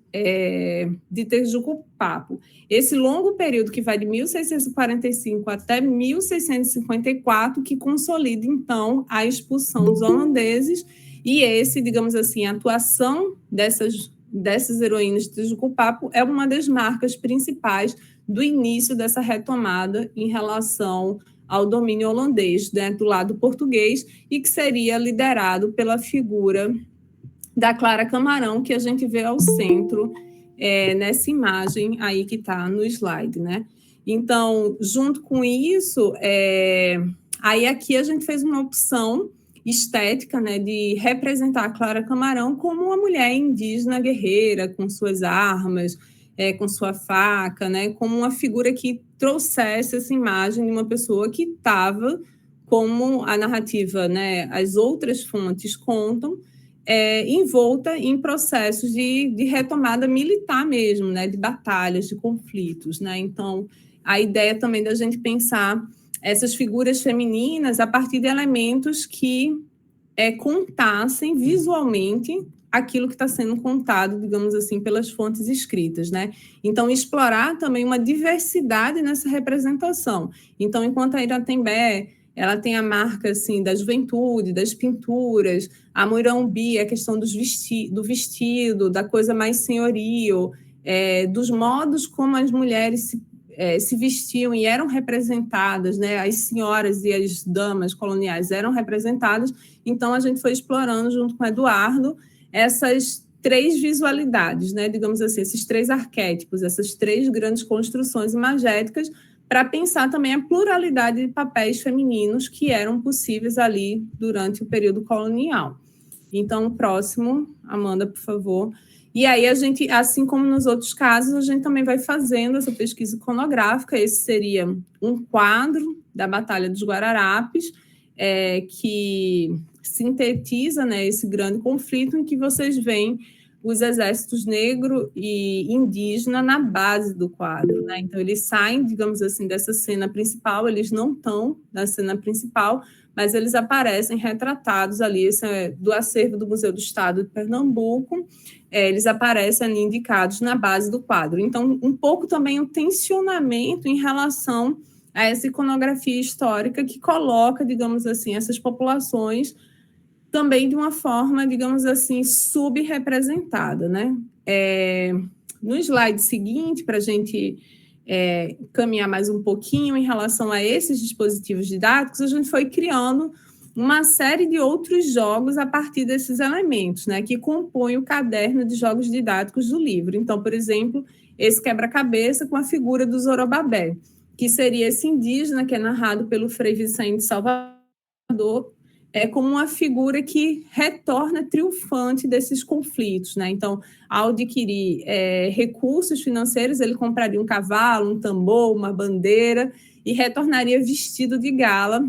de Tejuco-Papo. Esse longo período, que vai de 1645 até 1654, que consolida, então, a expulsão dos holandeses. E esse, digamos assim, a atuação dessas heroínas de Tejuco-Papo é uma das marcas principais do início dessa retomada em relação ao domínio holandês, né, do lado português, e que seria liderado pela figura da Clara Camarão, que a gente vê ao centro nessa imagem aí que está no slide, né? Então, junto com isso, aí aqui a gente fez uma opção estética, né, de representar a Clara Camarão como uma mulher indígena guerreira, com suas armas, com sua faca, né, como uma figura que trouxesse essa imagem de uma pessoa que estava, como a narrativa, né, as outras fontes contam, envolta em processos de retomada militar mesmo, né, de batalhas, de conflitos, né? Então, a ideia também da gente pensar essas figuras femininas a partir de elementos que contassem visualmente aquilo que está sendo contado, digamos assim, pelas fontes escritas, né? Então, explorar também uma diversidade nessa representação. Então, enquanto a Iratembé, ela tem a marca, assim, da juventude, das pinturas, a Muirãobi, a questão do vestido, da coisa mais senhorio, dos modos como as mulheres se vestiam e eram representadas, né? As senhoras e as damas coloniais eram representadas. Então, a gente foi explorando, junto com o Eduardo, essas 3 visualidades, né? Digamos assim, esses 3 arquétipos, essas 3 grandes construções imagéticas, para pensar também a pluralidade de papéis femininos que eram possíveis ali durante o período colonial. Então, o próximo, Amanda, por favor. E aí a gente, assim como nos outros casos, a gente também vai fazendo essa pesquisa iconográfica. Esse seria um quadro da Batalha dos Guararapes, que sintetiza, né, esse grande conflito em que vocês veem os exércitos negro e indígena na base do quadro, né? Então, eles saem, digamos assim, dessa cena principal, eles não estão na cena principal, mas eles aparecem retratados ali, esse é do acervo do Museu do Estado de Pernambuco, eles aparecem ali indicados na base do quadro. Então, um pouco também o tensionamento em relação a essa iconografia histórica que coloca, digamos assim, essas populações também de uma forma, digamos assim, subrepresentada, né? No slide seguinte, para a gente caminhar mais um pouquinho em relação a esses dispositivos didáticos, a gente foi criando uma série de outros jogos a partir desses elementos, né, que compõem o caderno de jogos didáticos do livro. Então, por exemplo, esse quebra-cabeça com a figura do Zorobabé, que seria esse indígena que é narrado pelo Frei Vicente Salvador, como uma figura que retorna triunfante desses conflitos, né? Então, ao adquirir recursos financeiros, ele compraria um cavalo, um tambor, uma bandeira e retornaria vestido de gala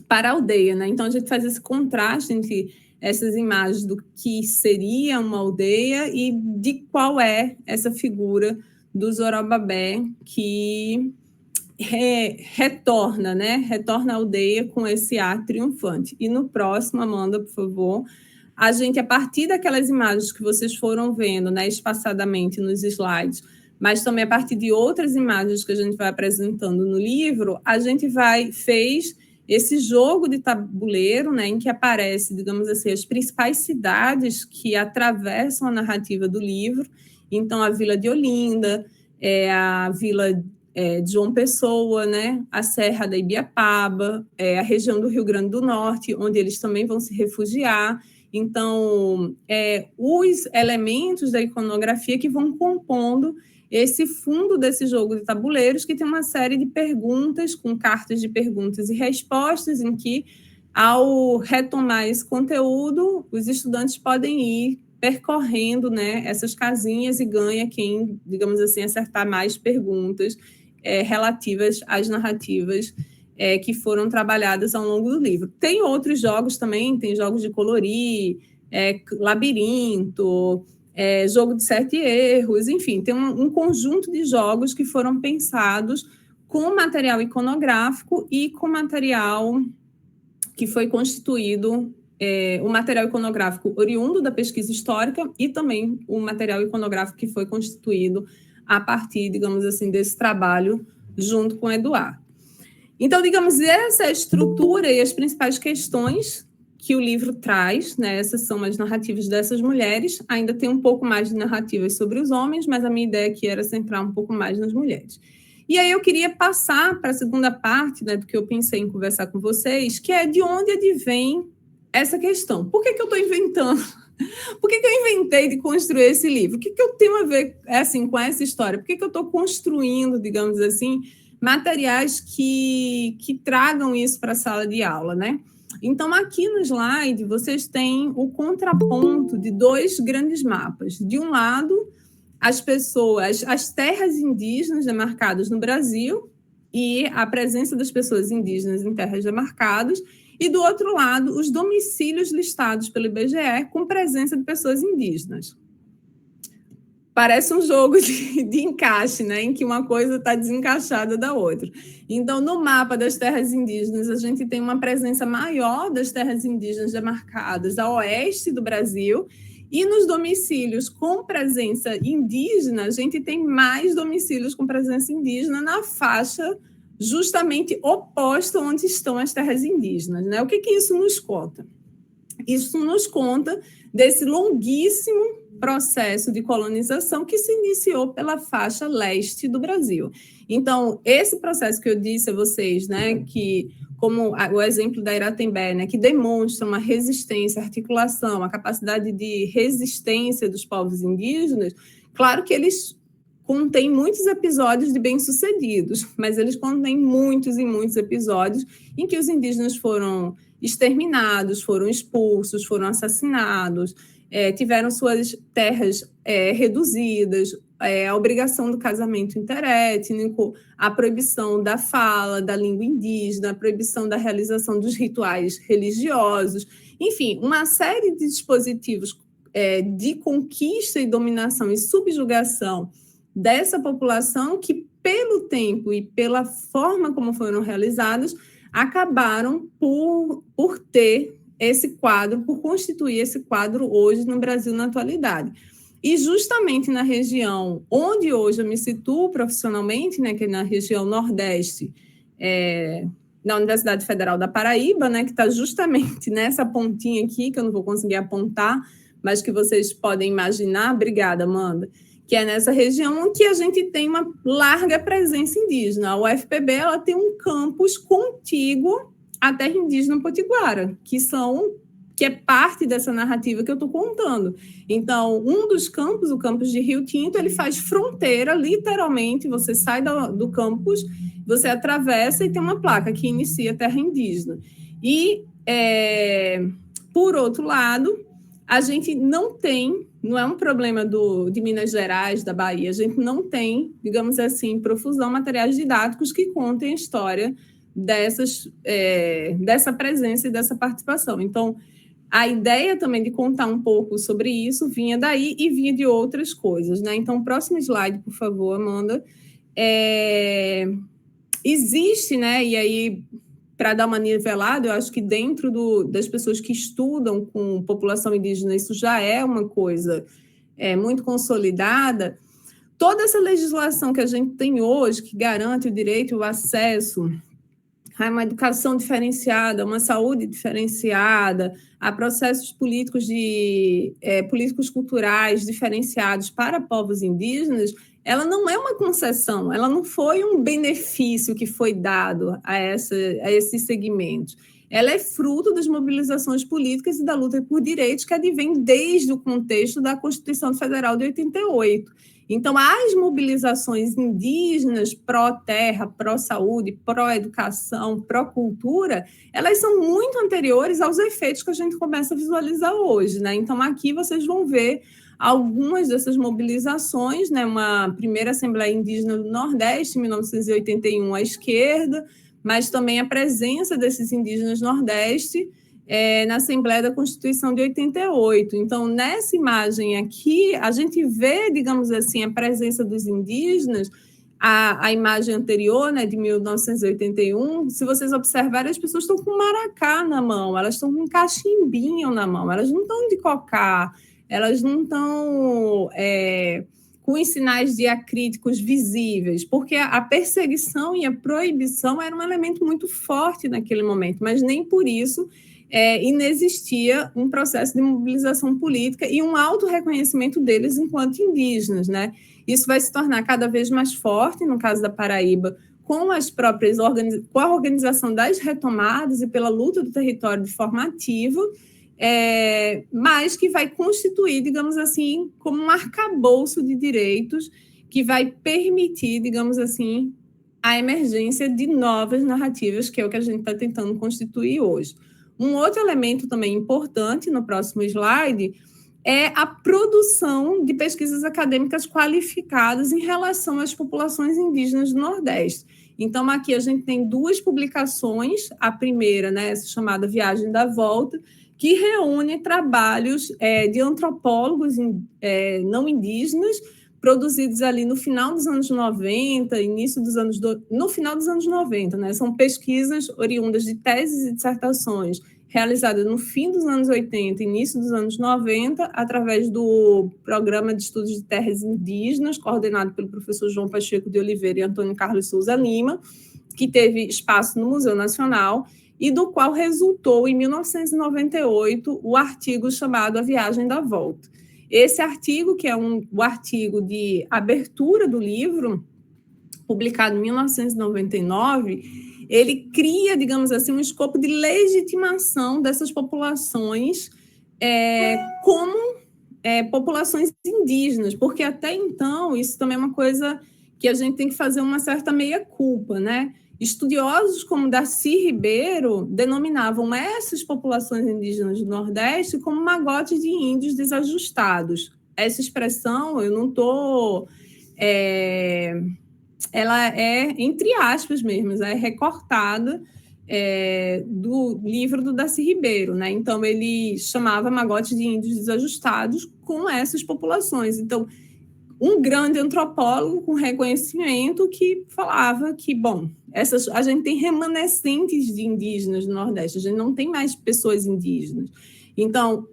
para a aldeia, né? Então, a gente faz esse contraste entre essas imagens do que seria uma aldeia e de qual é essa figura do Zorobabé que retorna, né? Retorna à aldeia com esse ar triunfante. E no próximo, Amanda, por favor, a gente, a partir daquelas imagens que vocês foram vendo, né, espaçadamente nos slides, mas também a partir de outras imagens que a gente vai apresentando no livro, a gente fez esse jogo de tabuleiro, né, em que aparece, digamos assim, as principais cidades que atravessam a narrativa do livro. Então, a Vila de Olinda, a Vila de João Pessoa, né, a Serra da Ibiapaba, a região do Rio Grande do Norte, onde eles também vão se refugiar. Então, os elementos da iconografia que vão compondo esse fundo desse jogo de tabuleiros, que tem uma série de perguntas, com cartas de perguntas e respostas, em que, ao retomar esse conteúdo, os estudantes podem ir percorrendo, né, essas casinhas e ganha quem, digamos assim, acertar mais perguntas relativas às narrativas que foram trabalhadas ao longo do livro. Tem outros jogos também, tem jogos de colorir, labirinto, jogo de 7 erros, enfim, tem um conjunto de jogos que foram pensados com material iconográfico e com material que foi constituído, o material iconográfico oriundo da pesquisa histórica e também o material iconográfico que foi constituído a partir, digamos assim, desse trabalho junto com o Eduardo. Então, digamos, essa é a estrutura e as principais questões que o livro traz, né? Essas são as narrativas dessas mulheres. Ainda tem um pouco mais de narrativas sobre os homens, mas a minha ideia aqui era centrar um pouco mais nas mulheres. E aí eu queria passar para a segunda parte, né, do que eu pensei em conversar com vocês, que é de onde advém essa questão. Por que eu estou inventando? Por que eu inventei de construir esse livro? O que eu tenho a ver assim, com essa história? Por que eu estou construindo, digamos assim, materiais que tragam isso para a sala de aula, né? Então, aqui no slide, vocês têm o contraponto de 2 grandes mapas. De um lado, as terras indígenas demarcadas no Brasil e a presença das pessoas indígenas em terras demarcadas, e, do outro lado, os domicílios listados pelo IBGE com presença de pessoas indígenas. Parece um jogo de encaixe, né, em que uma coisa está desencaixada da outra. Então, no mapa das terras indígenas, a gente tem uma presença maior das terras indígenas demarcadas a oeste do Brasil, e nos domicílios com presença indígena, a gente tem mais domicílios com presença indígena na faixa justamente oposta onde estão as terras indígenas, né? O que isso nos conta? Isso nos conta desse longuíssimo processo de colonização que se iniciou pela faixa leste do Brasil. Então, esse processo que eu disse a vocês, né, que como o exemplo da Iratembé, né, que demonstra uma resistência, articulação, a capacidade de resistência dos povos indígenas, claro que eles contêm muitos episódios de bem-sucedidos, mas eles contêm muitos e muitos episódios em que os indígenas foram exterminados, foram expulsos, foram assassinados, tiveram suas terras reduzidas, a obrigação do casamento interétnico, a proibição da fala, da língua indígena, a proibição da realização dos rituais religiosos, enfim, uma série de dispositivos de conquista e dominação e subjugação dessa população que, pelo tempo e pela forma como foram realizados, acabaram por ter esse quadro, por constituir esse quadro hoje no Brasil na atualidade. E justamente na região onde hoje eu me situo profissionalmente, né, que é na região Nordeste, na Universidade Federal da Paraíba, né, que está justamente nessa pontinha aqui, que eu não vou conseguir apontar, mas que vocês podem imaginar, obrigada, Amanda, que é nessa região em que a gente tem uma larga presença indígena. A UFPB ela tem um campus contíguo à terra indígena potiguara, que é parte dessa narrativa que eu estou contando. Então, um dos campos, o campus de Rio Tinto, ele faz fronteira, literalmente, você sai do campus, você atravessa e tem uma placa que inicia a terra indígena. E, por outro lado, a gente não tem, não é um problema de Minas Gerais, da Bahia, a gente não tem, digamos assim, profusão materiais didáticos que contem a história dessa presença e dessa participação. Então, a ideia também de contar um pouco sobre isso vinha daí e vinha de outras coisas, né? Então, próximo slide, por favor, Amanda. Existe, né? E aí, para dar uma nivelada, eu acho que dentro das pessoas que estudam com população indígena, isso já é uma coisa muito consolidada. Toda essa legislação que a gente tem hoje, que garante o direito e o acesso a uma educação diferenciada, uma saúde diferenciada, a processos políticos políticos culturais diferenciados para povos indígenas, ela não é uma concessão, ela não foi um benefício que foi dado a esses segmentos. Ela é fruto das mobilizações políticas e da luta por direitos que advém desde o contexto da Constituição Federal de 88. Então, as mobilizações indígenas pró-terra, pró-saúde, pró-educação, pró-cultura, elas são muito anteriores aos efeitos que a gente começa a visualizar hoje, né? Então, aqui vocês vão ver algumas dessas mobilizações, né? Uma primeira Assembleia Indígena do Nordeste, em 1981, à esquerda, mas também a presença desses indígenas Nordeste na Assembleia da Constituição de 88. Então, nessa imagem aqui, a gente vê, digamos assim, a presença dos indígenas, a imagem anterior, né, de 1981, se vocês observarem, as pessoas estão com maracá na mão, elas estão com um cachimbinho na mão, elas não estão de cocá, elas não estão com os sinais diacríticos visíveis, porque a perseguição e a proibição era um elemento muito forte naquele momento, mas nem por isso inexistia um processo de mobilização política e um autorreconhecimento deles enquanto indígenas, né? Isso vai se tornar cada vez mais forte, no caso da Paraíba, com a organização das retomadas e pela luta do território de forma ativa, mas que vai constituir, digamos assim, como um arcabouço de direitos que vai permitir, digamos assim, a emergência de novas narrativas, que é o que a gente está tentando constituir hoje. Um outro elemento também importante, no próximo slide, é a produção de pesquisas acadêmicas qualificadas em relação às populações indígenas do Nordeste. Então, aqui a gente tem duas publicações, a primeira, né, essa chamada Viagem da Volta, que reúne trabalhos de antropólogos não indígenas, produzidos ali no final dos anos 90, no final dos anos 90, né? São pesquisas oriundas de teses e dissertações realizadas no fim dos anos 80, início dos anos 90, através do Programa de Estudos de Terras Indígenas, coordenado pelo professor João Pacheco de Oliveira e Antônio Carlos Souza Lima, que teve espaço no Museu Nacional, e do qual resultou, em 1998, o artigo chamado A Viagem da Volta. Esse artigo, que é o artigo de abertura do livro, publicado em 1999, ele cria, digamos assim, um escopo de legitimação dessas populações como populações indígenas, porque até então, isso também é uma coisa que a gente tem que fazer uma certa meia-culpa, né? Estudiosos como Darcy Ribeiro denominavam essas populações indígenas do Nordeste como magotes de índios desajustados. Essa expressão, eu não estou... ela é, entre aspas mesmo, é recortada do livro do Darcy Ribeiro, né? Então, ele chamava magotes de índios desajustados com essas populações. Então, um grande antropólogo com reconhecimento que falava que, bom, a gente tem remanescentes de indígenas no Nordeste, a gente não tem mais pessoas indígenas. Então,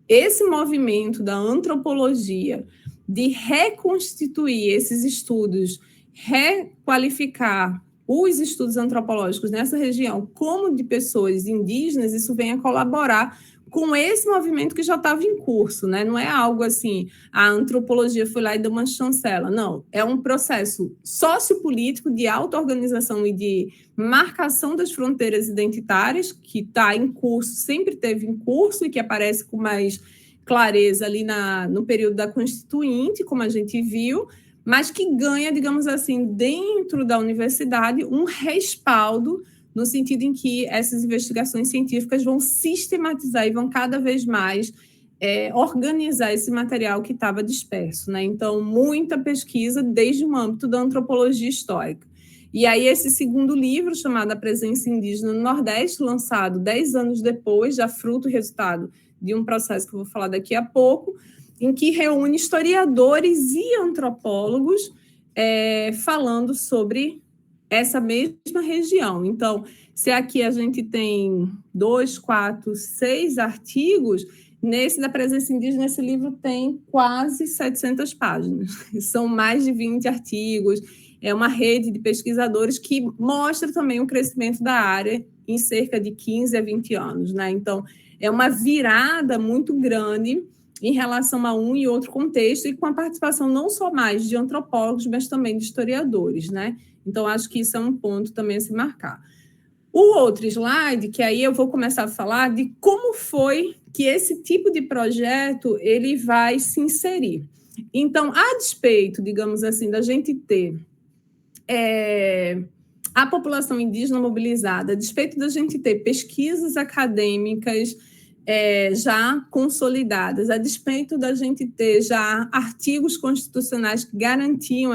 esse movimento da antropologia de reconstituir esses estudos, requalificar os estudos antropológicos nessa região como de pessoas indígenas, isso vem a colaborar com esse movimento que já estava em curso, né? Não é algo assim, a antropologia foi lá e deu uma chancela, não. É um processo sociopolítico de auto-organização e de marcação das fronteiras identitárias, que está em curso, sempre teve em curso e que aparece com mais clareza ali no período da Constituinte, como a gente viu, mas que ganha, digamos assim, dentro da universidade, um respaldo no sentido em que essas investigações científicas vão sistematizar e vão cada vez mais organizar esse material que estava disperso, né? Então, muita pesquisa desde o âmbito da antropologia histórica. E aí, esse segundo livro, chamado A Presença Indígena no Nordeste, lançado 10 anos depois, já fruto e resultado de um processo que eu vou falar daqui a pouco, em que reúne historiadores e antropólogos falando sobre essa mesma região. Então, se aqui a gente tem 2, 4, 6 artigos, nesse da presença indígena, esse livro tem quase 700 páginas. São mais de 20 artigos, é uma rede de pesquisadores que mostra também o crescimento da área em cerca de 15 a 20 anos, né? Então, é uma virada muito grande em relação a um e outro contexto, e com a participação não só mais de antropólogos, mas também de historiadores, né? Então, acho que isso é um ponto também a se marcar. O outro slide, que aí eu vou começar a falar de como foi que esse tipo de projeto ele vai se inserir. Então, a despeito, digamos assim, da gente ter a população indígena mobilizada, a despeito da gente ter pesquisas acadêmicas já consolidadas, a despeito da gente ter já artigos constitucionais que garantiam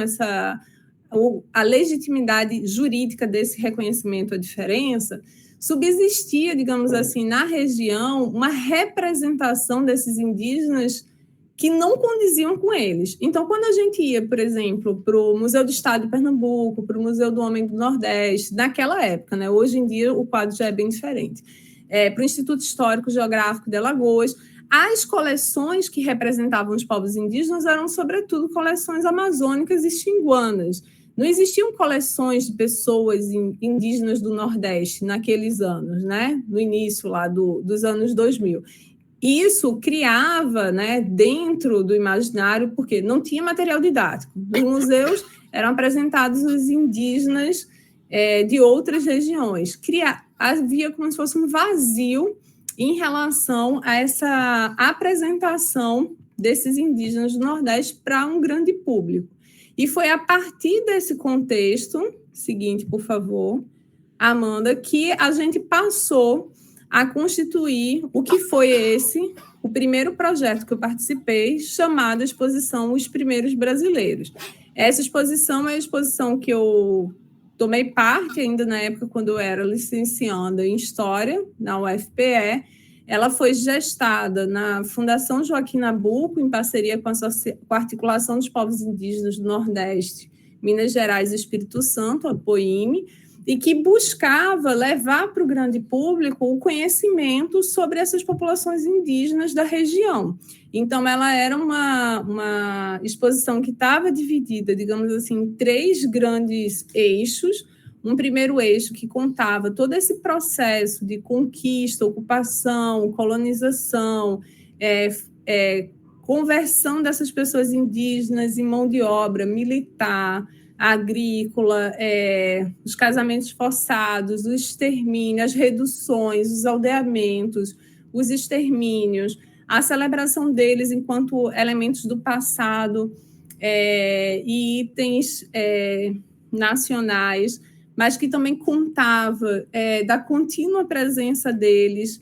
a legitimidade jurídica desse reconhecimento à diferença, subsistia, digamos assim, na região, uma representação desses indígenas que não condiziam com eles. Então, quando a gente ia, por exemplo, para o Museu do Estado de Pernambuco, para o Museu do Homem do Nordeste, naquela época, né? Hoje em dia o quadro já é bem diferente, para o Instituto Histórico Geográfico de Alagoas, as coleções que representavam os povos indígenas eram, sobretudo, coleções amazônicas e xinguanas. Não existiam coleções de pessoas indígenas do Nordeste naqueles anos, né? No início lá dos anos 2000. Isso criava, né, dentro do imaginário, porque não tinha material didático. Nos museus eram apresentados os indígenas de outras regiões. Havia como se fosse um vazio em relação a essa apresentação desses indígenas do Nordeste para um grande público. E foi a partir desse contexto, seguinte, por favor, Amanda, que a gente passou a constituir o que foi o primeiro projeto que eu participei, chamado Exposição Os Primeiros Brasileiros. Essa exposição é a exposição que eu tomei parte ainda na época quando eu era licencianda em História, na UFPE. Ela foi gestada na Fundação Joaquim Nabuco, em parceria com a Articulação dos Povos Indígenas do Nordeste, Minas Gerais e Espírito Santo, a POIME, e que buscava levar para o grande público o conhecimento sobre essas populações indígenas da região. Então, ela era uma exposição que estava dividida, digamos assim, em 3 grandes eixos. um primeiro eixo que contava todo esse processo de conquista, ocupação, colonização, conversão dessas pessoas indígenas em mão de obra militar, agrícola, os casamentos forçados, o extermínio, as reduções, os aldeamentos, os extermínios, a celebração deles enquanto elementos do passado e itens nacionais, mas que também contava da contínua presença deles,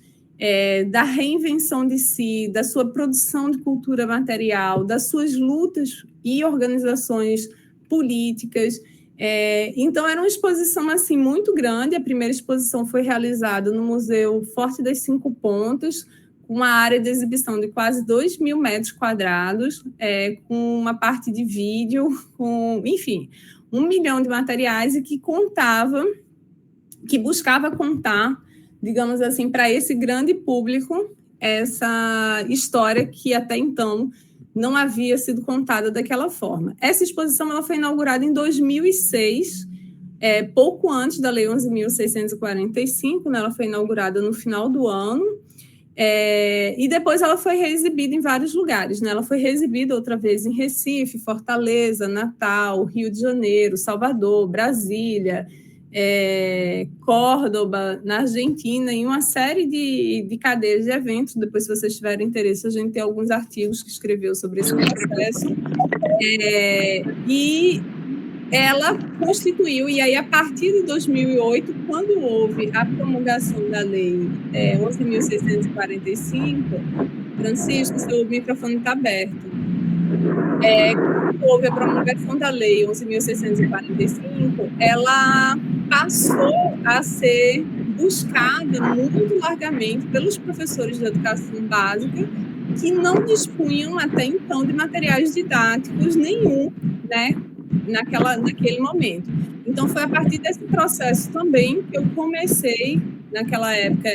da reinvenção de si, da sua produção de cultura material, das suas lutas e organizações políticas. Então, era uma exposição assim, muito grande. A primeira exposição foi realizada no Museu Forte das Cinco Pontas, com uma área de exibição de quase 2.000 metros quadrados, com uma parte de vídeo, enfim, 1 milhão de materiais, e que buscava contar, digamos assim, para esse grande público, essa história que até então não havia sido contada daquela forma. Essa exposição ela foi inaugurada em 2006, pouco antes da Lei 11.645, né? Ela foi inaugurada no final do ano, e depois ela foi reexibida em vários lugares, né? Ela foi reexibida outra vez em Recife, Fortaleza, Natal, Rio de Janeiro, Salvador, Brasília, Córdoba, na Argentina, em uma série de cadeias de eventos. Depois, se vocês tiverem interesse, a gente tem alguns artigos que escreveu sobre esse processo. E ela constituiu, e aí a partir de 2008, quando houve a promulgação da Lei 11.645, Francisco, seu microfone está aberto. Quando houve a promulgação da Lei 11.645, ela passou a ser buscada muito largamente pelos professores de educação básica que não dispunham até então de materiais didáticos nenhum, né, naquele momento. Então, foi a partir desse processo também que eu comecei, naquela época,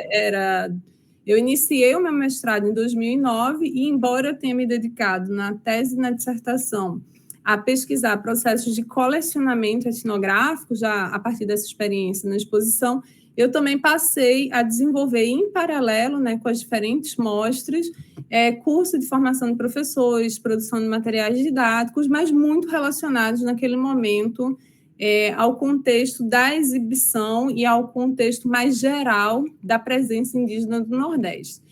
eu iniciei o meu mestrado em 2009 e, embora eu tenha me dedicado na tese e na dissertação a pesquisar processos de colecionamento etnográfico, já a partir dessa experiência na exposição, eu também passei a desenvolver em paralelo, né, com as diferentes mostras, curso de formação de professores, produção de materiais didáticos, mas muito relacionados naquele momento ao contexto da exibição e ao contexto mais geral da presença indígena do Nordeste.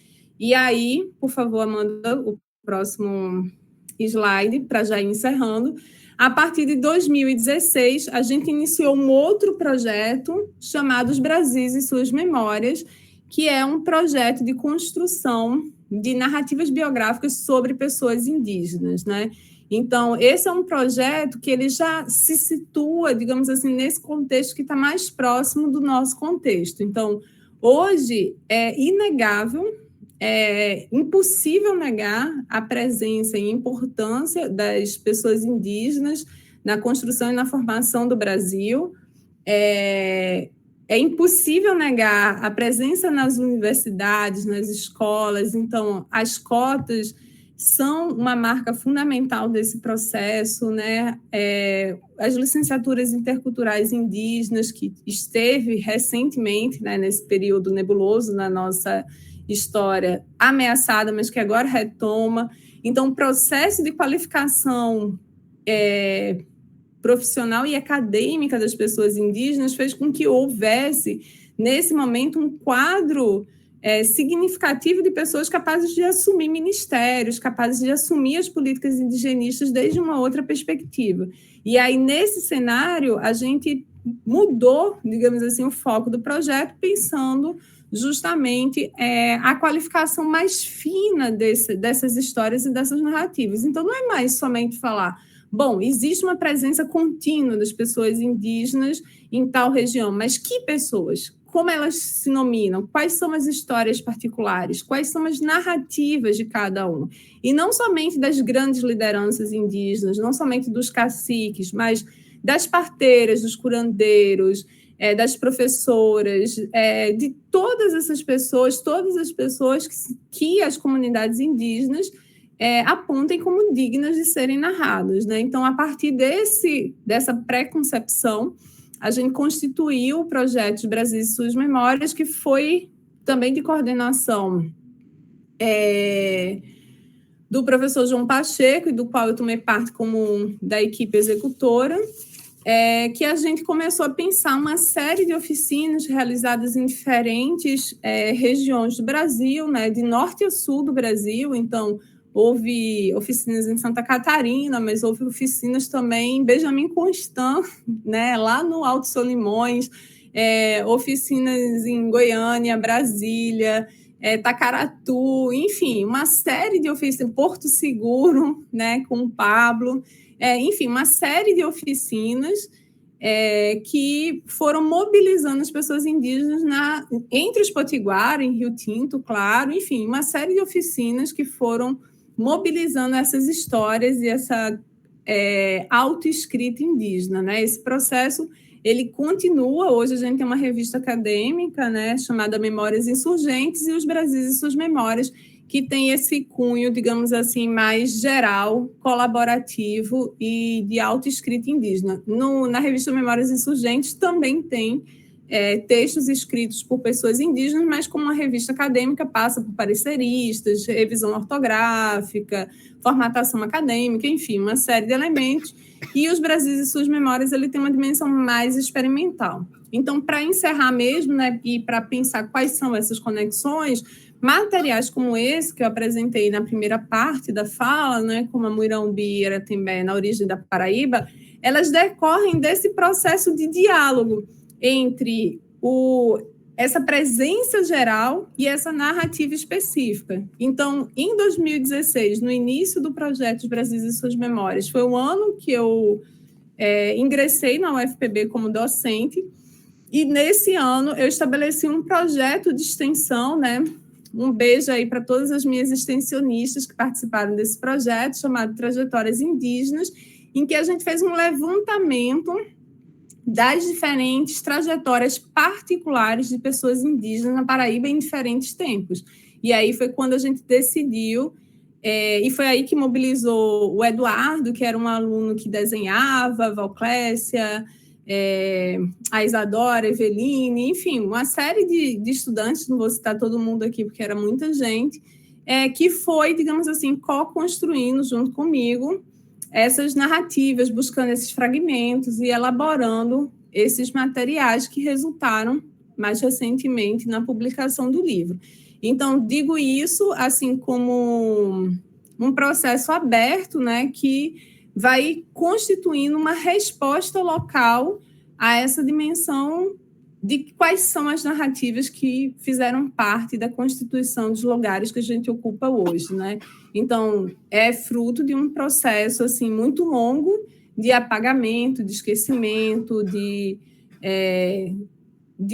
E aí, por favor, Amanda, o próximo slide, para já ir encerrando. A partir de 2016, a gente iniciou um outro projeto chamado Os Brasis e Suas Memórias, que é um projeto de construção de narrativas biográficas sobre pessoas indígenas, né? Então, esse é um projeto que ele já se situa, digamos assim, nesse contexto que está mais próximo do nosso contexto. Então, hoje é inegável, é impossível negar a presença e importância das pessoas indígenas na construção e na formação do Brasil. É impossível negar a presença nas universidades, nas escolas. Então, as cotas são uma marca fundamental desse processo, né? As licenciaturas interculturais indígenas, que esteve recentemente, né, nesse período nebuloso na nossa história, ameaçada, mas que agora retoma. Então, o processo de qualificação profissional e acadêmica das pessoas indígenas fez com que houvesse, nesse momento, um quadro significativo de pessoas capazes de assumir ministérios, capazes de assumir as políticas indigenistas desde uma outra perspectiva. E aí, nesse cenário, a gente mudou, digamos assim, o foco do projeto, pensando justamente a qualificação mais fina dessas histórias e dessas narrativas. Então, não é mais somente falar, bom, existe uma presença contínua das pessoas indígenas em tal região, mas que pessoas? Como elas se nominam? Quais são as histórias particulares? Quais são as narrativas de cada um? E não somente das grandes lideranças indígenas, não somente dos caciques, mas das parteiras, dos curandeiros, das professoras, de todas essas pessoas, todas as pessoas que as comunidades indígenas apontem como dignas de serem narradas, né? Então, a partir dessa pré-concepção, a gente constituiu o projeto de Brasil e Suas Memórias, que foi também de coordenação do professor João Pacheco, e do qual eu tomei parte como da equipe executora, que a gente começou a pensar uma série de oficinas realizadas em diferentes regiões do Brasil, né, de norte a sul do Brasil. Então, houve oficinas em Santa Catarina, mas houve oficinas também em Benjamin Constant, né, lá no Alto Solimões, oficinas em Goiânia, Brasília, Tacaratu, enfim, uma série de oficinas, Porto Seguro, né, com o Pablo, enfim, uma série de oficinas que foram mobilizando as pessoas indígenas entre os Potiguar, em Rio Tinto, claro, enfim, uma série de oficinas que foram mobilizando essas histórias e essa autoescrita indígena, né? Esse processo, ele continua. Hoje a gente tem uma revista acadêmica, né, chamada Memórias Insurgentes, e os Brasis e Suas Memórias, que tem esse cunho, digamos assim, mais geral, colaborativo e de autoescrita indígena. Na revista Memórias Insurgentes também tem textos escritos por pessoas indígenas, mas como uma revista acadêmica passa por pareceristas, revisão ortográfica, formatação acadêmica, enfim, uma série de elementos. E os Brasis e Suas Memórias, ele tem uma dimensão mais experimental. Então, para encerrar mesmo, né, e para pensar quais são essas conexões, materiais como esse que eu apresentei na primeira parte da fala, né, como a Muirãobi e Iratembé na origem da Paraíba, elas decorrem desse processo de diálogo entre essa presença geral e essa narrativa específica. Então, em 2016, no início do projeto Brasil e Suas Memórias, foi o ano que eu ingressei na UFPB como docente, e nesse ano eu estabeleci um projeto de extensão, né? Um beijo aí para todas as minhas extensionistas que participaram desse projeto, chamado Trajetórias Indígenas, em que a gente fez um levantamento das diferentes trajetórias particulares de pessoas indígenas na Paraíba em diferentes tempos. E aí foi quando a gente decidiu, e foi aí que mobilizou o Eduardo, que era um aluno que desenhava, a Valclécia, a Isadora, a Eveline, enfim, uma série de estudantes, não vou citar todo mundo aqui porque era muita gente, que foi, digamos assim, co-construindo junto comigo essas narrativas, buscando esses fragmentos e elaborando esses materiais que resultaram mais recentemente na publicação do livro. Então, digo isso assim como um processo aberto, né, que vai constituindo uma resposta local a essa dimensão de quais são as narrativas que fizeram parte da constituição dos lugares que a gente ocupa hoje, né? Então, é fruto de um processo assim muito longo de apagamento, de esquecimento, de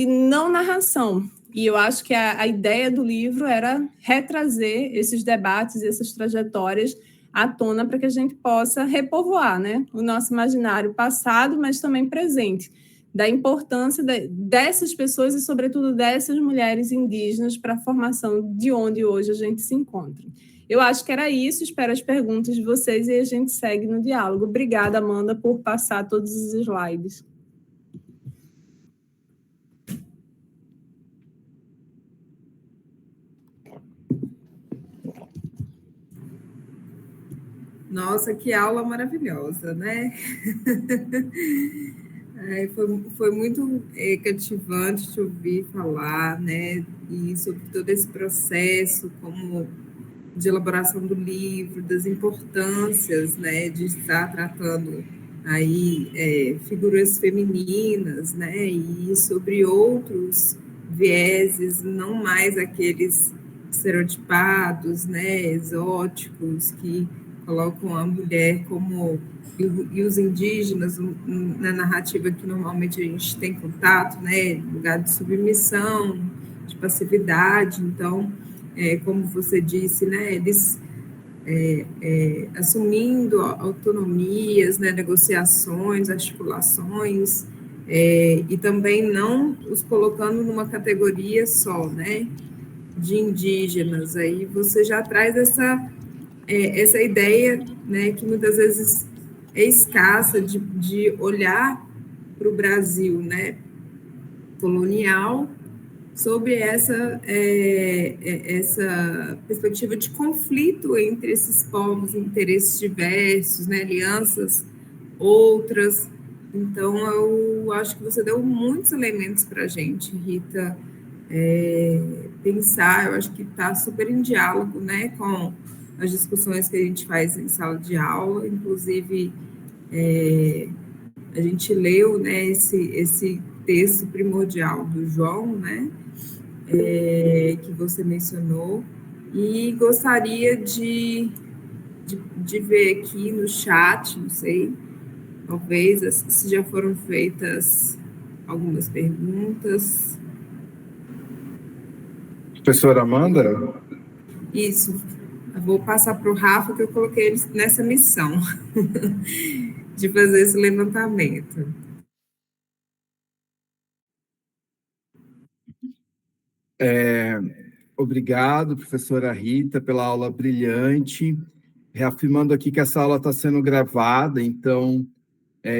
não narração. E eu acho que a ideia do livro era retrazer esses debates, essas trajetórias à tona para que a gente possa repovoar, né, o nosso imaginário passado, mas também presente, da importância dessas pessoas e, sobretudo, dessas mulheres indígenas para a formação de onde hoje a gente se encontra. Eu acho que era isso, espero as perguntas de vocês e a gente segue no diálogo. Obrigada, Amanda, por passar todos os slides. Nossa, que aula maravilhosa, né? Foi muito cativante te ouvir falar, né? E sobre todo esse processo, como de elaboração do livro, das importâncias, né? De estar tratando aí figuras femininas, né? E sobre outros vieses, não mais aqueles estereotipados, né? Exóticos que colocam a mulher como, e os indígenas na narrativa que normalmente a gente tem contato, né, lugar de submissão, de passividade. Então, como você disse, né, eles assumindo autonomias, né, negociações, articulações, e também não os colocando numa categoria só, né, de indígenas. Aí você já traz essa ideia, né, que muitas vezes é escassa de olhar para o Brasil, né, colonial, sobre essa perspectiva de conflito entre esses povos, interesses diversos, né, alianças outras. Então, eu acho que você deu muitos elementos para a gente, Rita, pensar. Eu acho que está super em diálogo, né, com as discussões que a gente faz em sala de aula. Inclusive, a gente leu, né, esse texto primordial do João, né, que você mencionou, e gostaria de ver aqui no chat, não sei, talvez se já foram feitas algumas perguntas. Professora Amanda? Isso, eu vou passar para o Rafa, que eu coloquei ele nessa missão de fazer esse levantamento. Obrigado, professora Rita, pela aula brilhante. Reafirmando aqui que essa aula está sendo gravada, então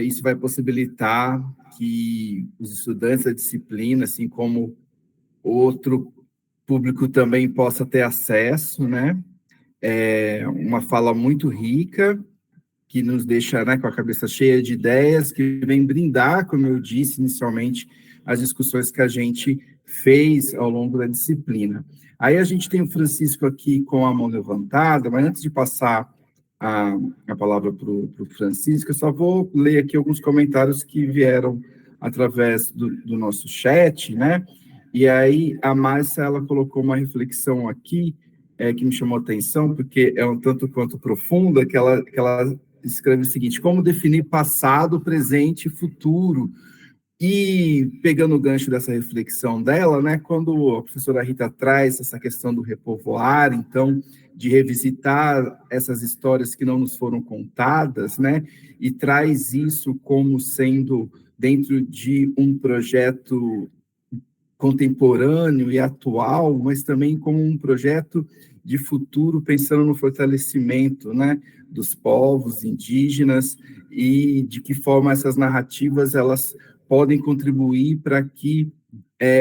isso vai possibilitar que os estudantes da disciplina, assim como outro público, também possa ter acesso, né? Uma fala muito rica, que nos deixa, né, com a cabeça cheia de ideias, que vem brindar, como eu disse inicialmente, as discussões que a gente fez ao longo da disciplina. Aí a gente tem o Francisco aqui com a mão levantada, mas antes de passar a palavra para o Francisco, eu só vou ler aqui alguns comentários que vieram através do nosso chat, né? E aí a Márcia, ela colocou uma reflexão aqui que me chamou a atenção, porque é um tanto quanto profunda, que ela escreve o seguinte: como definir passado, presente e futuro? E pegando o gancho dessa reflexão dela, né, quando a professora Rita traz essa questão do repovoar, então, de revisitar essas histórias que não nos foram contadas, né, e traz isso como sendo dentro de um projeto contemporâneo e atual, mas também como um projeto de futuro, pensando no fortalecimento, né, dos povos indígenas e de que forma essas narrativas elas podem contribuir para que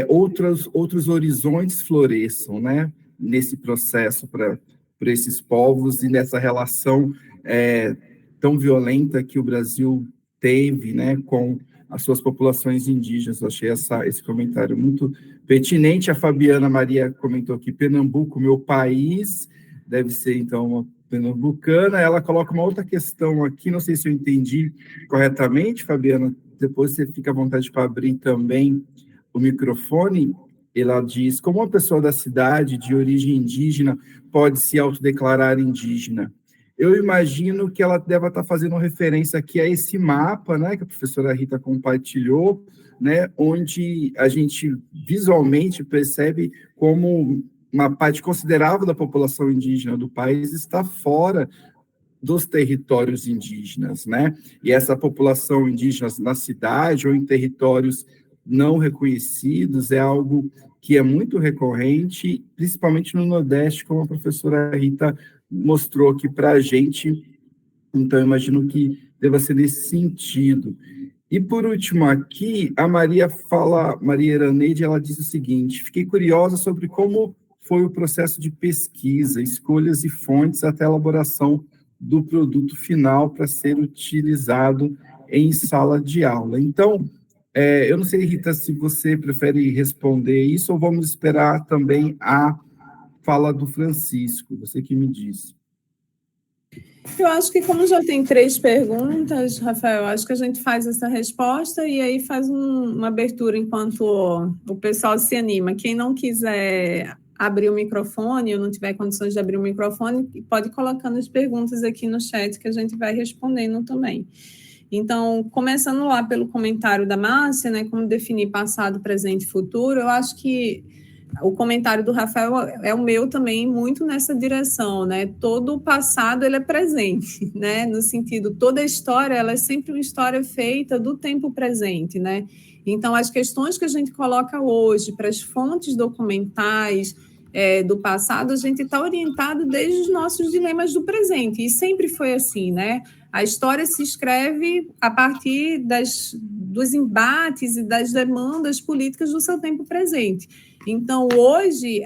outros horizontes floresçam, né, nesse processo para esses povos e nessa relação tão violenta que o Brasil teve, né, com as suas populações indígenas. Eu achei esse comentário muito pertinente. A Fabiana Maria comentou aqui: Pernambuco, meu país, deve ser, então, uma pernambucana. Ela coloca uma outra questão aqui, não sei se eu entendi corretamente, Fabiana, depois você fica à vontade para abrir também o microfone. Ela diz: como uma pessoa da cidade, de origem indígena, pode se autodeclarar indígena? Eu imagino que ela deve estar fazendo referência aqui a esse mapa, né, que a professora Rita compartilhou, né, onde a gente visualmente percebe como uma parte considerável da população indígena do país está fora dos territórios indígenas, né? E essa população indígena na cidade ou em territórios não reconhecidos é algo que é muito recorrente, principalmente no Nordeste, como a professora Rita mostrou aqui para a gente. Então, eu imagino que deva ser nesse sentido. E, por último, aqui, a Maria Iraneide, ela diz o seguinte: fiquei curiosa sobre como foi o processo de pesquisa, escolhas e fontes até a elaboração do produto final para ser utilizado em sala de aula. Então, eu não sei, Rita, se você prefere responder isso ou vamos esperar também a fala do Francisco, você que me diz. Eu acho que, como já tem 3 perguntas, Rafael, acho que a gente faz essa resposta e aí faz uma abertura enquanto o pessoal se anima. Quem não quiser abrir o microfone ou não tiver condições de abrir o microfone, pode ir colocando as perguntas aqui no chat que a gente vai respondendo também. Então, começando lá pelo comentário da Márcia, né, como definir passado, presente e futuro, eu acho que o comentário do Rafael é o meu também, muito nessa direção, né? Todo o passado, ele é presente, né? No sentido, toda a história, ela é sempre uma história feita do tempo presente, né? Então, as questões que a gente coloca hoje para as fontes documentais do passado, a gente está orientado desde os nossos dilemas do presente, e sempre foi assim, né? A história se escreve a partir dos embates e das demandas políticas do seu tempo presente. Então, hoje,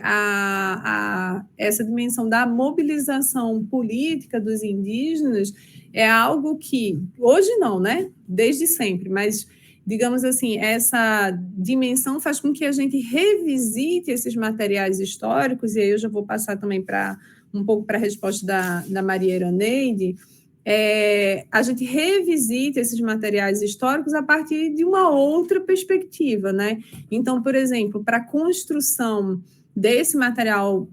essa dimensão da mobilização política dos indígenas é algo que, hoje não, né? Desde sempre, mas, digamos assim, essa dimensão faz com que a gente revisite esses materiais históricos, e aí eu já vou passar também um pouco para a resposta da Maria Iraneide. A gente revisita esses materiais históricos a partir de uma outra perspectiva, né? Então, por exemplo, para a construção desse material,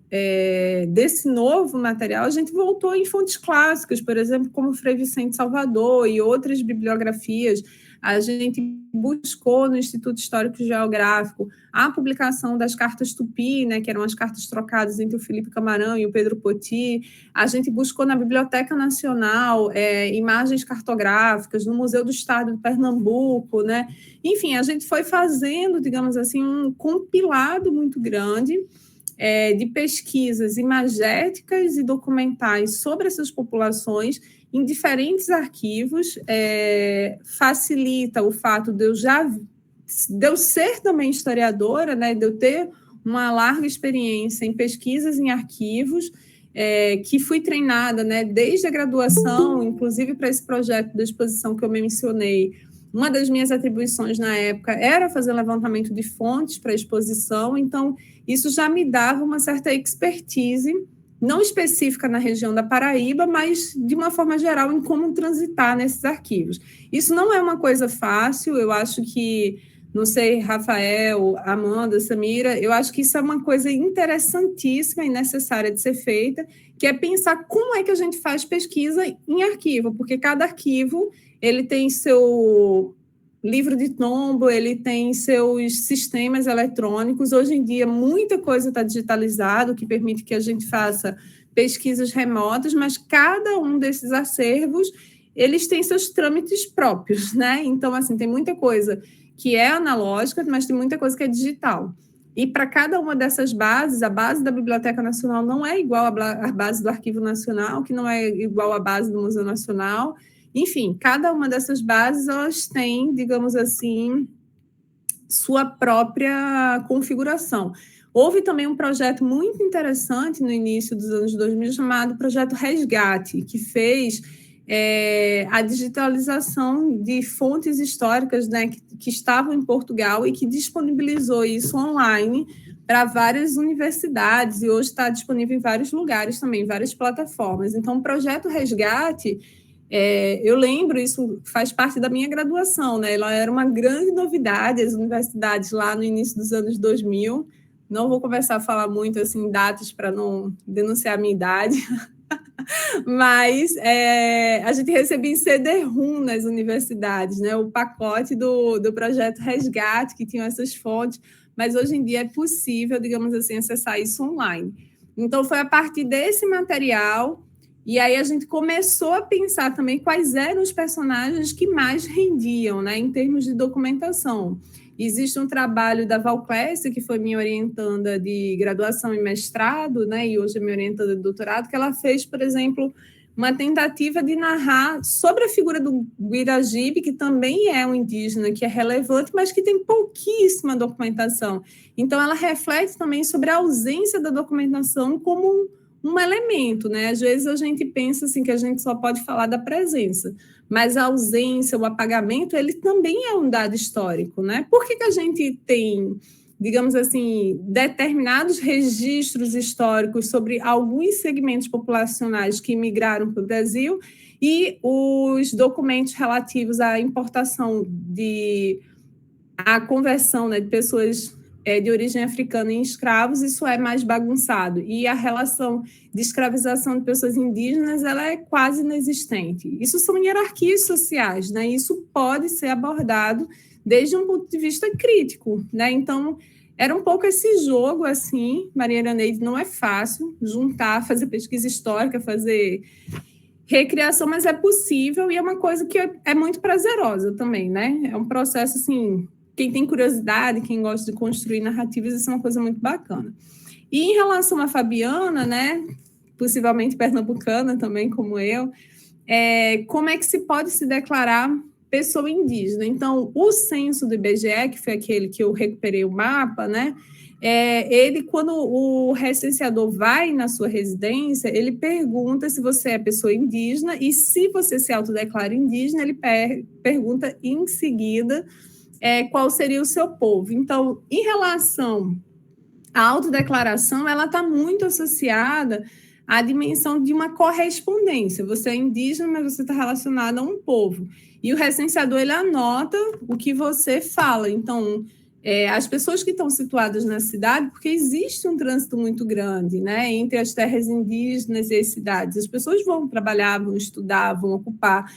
desse novo material, a gente voltou em fontes clássicas, por exemplo, como Frei Vicente Salvador e outras bibliografias. A gente buscou no Instituto Histórico e Geográfico a publicação das cartas Tupi, né, que eram as cartas trocadas entre o Felipe Camarão e o Pedro Poti. A gente buscou na Biblioteca Nacional imagens cartográficas, no Museu do Estado de Pernambuco, né? Enfim, a gente foi fazendo, digamos assim, um compilado muito grande de pesquisas imagéticas e documentais sobre essas populações em diferentes arquivos, facilita o fato de eu ser também historiadora, né, de eu ter uma larga experiência em pesquisas em arquivos, que fui treinada, né, desde a graduação, inclusive para esse projeto da exposição que eu mencionei. Uma das minhas atribuições na época era fazer levantamento de fontes para a exposição, então isso já me dava uma certa expertise, não específica na região da Paraíba, mas de uma forma geral em como transitar nesses arquivos. Isso não é uma coisa fácil, eu acho que, não sei, Rafael, Amanda, Samira, eu acho que isso é uma coisa interessantíssima e necessária de ser feita, que é pensar como é que a gente faz pesquisa em arquivo, porque cada arquivo ele tem seu livro de tombo, ele tem seus sistemas eletrônicos. Hoje em dia, muita coisa está digitalizada, o que permite que a gente faça pesquisas remotas, mas cada um desses acervos, eles têm seus trâmites próprios, né? Então, assim, tem muita coisa que é analógica, mas tem muita coisa que é digital. E para cada uma dessas bases, a base da Biblioteca Nacional não é igual à base do Arquivo Nacional, que não é igual à base do Museu Nacional. Enfim, cada uma dessas bases, elas têm, digamos assim, sua própria configuração. Houve também um projeto muito interessante no início dos anos 2000, chamado Projeto Resgate, que fez a digitalização de fontes históricas, né, que estavam em Portugal e que disponibilizou isso online para várias universidades, e hoje está disponível em vários lugares também, em várias plataformas. Então, o Projeto Resgate... eu lembro, isso faz parte da minha graduação, né? Ela era uma grande novidade, as universidades lá no início dos anos 2000, não vou começar a falar muito assim, datas para não denunciar a minha idade, mas a gente recebia em CD-ROM nas universidades, né? O pacote do projeto Resgate, que tinha essas fontes, mas hoje em dia é possível, digamos assim, acessar isso online. Então, foi a partir desse material... E aí a gente começou a pensar também quais eram os personagens que mais rendiam, né, em termos de documentação. Existe um trabalho da Val Clécia, que foi minha orientanda de graduação e mestrado, né, e hoje é minha orientanda de doutorado, que ela fez, por exemplo, uma tentativa de narrar sobre a figura do Guiragibe, que também é um indígena, que é relevante, mas que tem pouquíssima documentação. Então, ela reflete também sobre a ausência da documentação como um elemento, né? Às vezes a gente pensa assim que a gente só pode falar da presença, mas a ausência, o apagamento, ele também é um dado histórico, né? Por que a gente tem, digamos assim, determinados registros históricos sobre alguns segmentos populacionais que migraram para o Brasil e os documentos relativos à importação à conversão, né, de pessoas de origem africana em escravos, isso é mais bagunçado. E a relação de escravização de pessoas indígenas, ela é quase inexistente. Isso são hierarquias sociais, né? Isso pode ser abordado desde um ponto de vista crítico, né? Então, era um pouco esse jogo, assim, Maria Iraneide, não é fácil juntar, fazer pesquisa histórica, fazer recriação, mas é possível e é uma coisa que é muito prazerosa também, né? É um processo, assim... Quem tem curiosidade, quem gosta de construir narrativas, isso é uma coisa muito bacana. E em relação à Fabiana, né, possivelmente pernambucana também, como eu, como é que se pode se declarar pessoa indígena. Então, o censo do IBGE, que foi aquele que eu recuperei o mapa, né? Ele, quando o recenseador vai na sua residência, ele pergunta se você é pessoa indígena, e se você se autodeclara indígena, ele pergunta em seguida qual seria o seu povo. Então, em relação à autodeclaração, ela está muito associada à dimensão de uma correspondência. Você é indígena, mas você está relacionado a um povo. E o recenseador, ele anota o que você fala. Então, as pessoas que estão situadas na cidade, porque existe um trânsito muito grande, né, entre as terras indígenas e as cidades. As pessoas vão trabalhar, vão estudar, vão ocupar.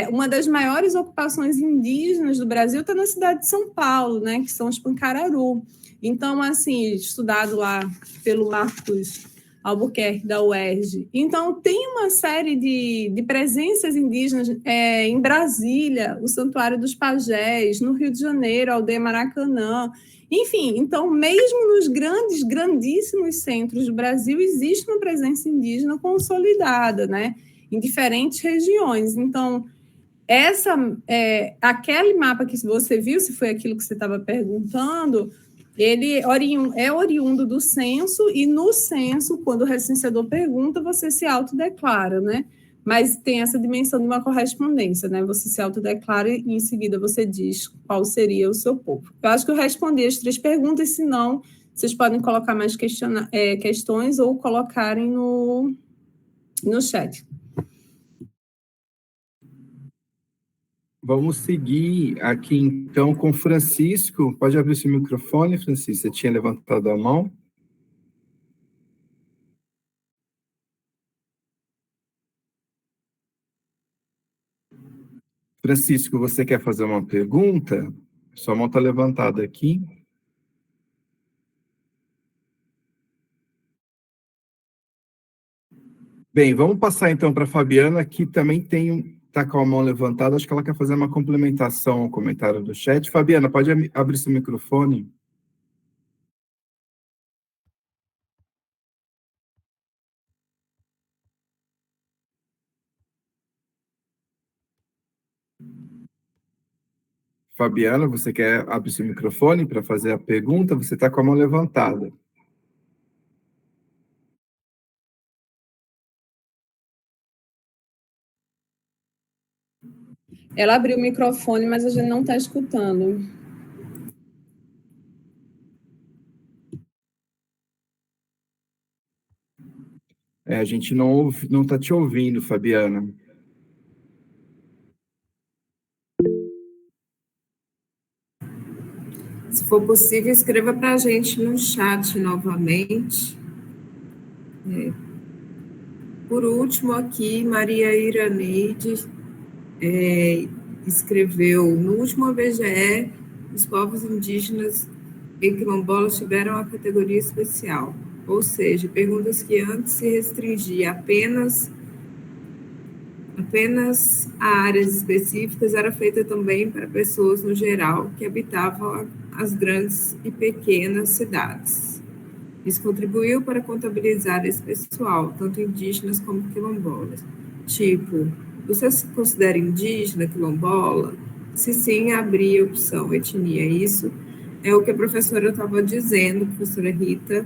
Uma das maiores ocupações indígenas do Brasil está na cidade de São Paulo, né, que são os Pancararu. Então, assim, estudado lá pelo Marcos Albuquerque, da UERJ. Então, tem uma série de presenças indígenas em Brasília, o Santuário dos Pajés, no Rio de Janeiro, a Aldeia Maracanã. Enfim, então, mesmo nos grandíssimos centros do Brasil, existe uma presença indígena consolidada, né, em diferentes regiões. Então, aquele mapa que você viu, se foi aquilo que você estava perguntando, ele é oriundo do censo, e no censo, quando o recenseador pergunta, você se autodeclara, né? Mas tem essa dimensão de uma correspondência, né? Você se autodeclara e em seguida você diz qual seria o seu povo. Eu acho que eu respondi as 3 perguntas, se não, vocês podem colocar mais questões ou colocarem no chat. Vamos seguir aqui, então, com Francisco. Pode abrir seu microfone, Francisco. Você tinha levantado a mão. Francisco, você quer fazer uma pergunta? Sua mão está levantada aqui. Bem, vamos passar, então, para a Fabiana, que também está com a mão levantada. Acho que ela quer fazer uma complementação ao comentário do chat. Fabiana, pode abrir seu microfone? Fabiana, você quer abrir seu microfone para fazer a pergunta? Você está com a mão levantada. Ela abriu o microfone, mas a gente não está escutando. A gente não está te ouvindo, Fabiana. Se for possível, escreva para a gente no chat novamente. Por último, aqui, Maria Iraneide escreveu: no último IBGE, os povos indígenas e quilombolas tiveram a categoria especial, ou seja, perguntas que antes se restringia apenas a áreas específicas era feita também para pessoas no geral que habitavam as grandes e pequenas cidades. Isso contribuiu para contabilizar esse pessoal, tanto indígenas como quilombolas. Tipo, você se considera indígena, quilombola? Se sim, abrir a opção etnia. Isso é o que a professora estava dizendo, a professora Rita.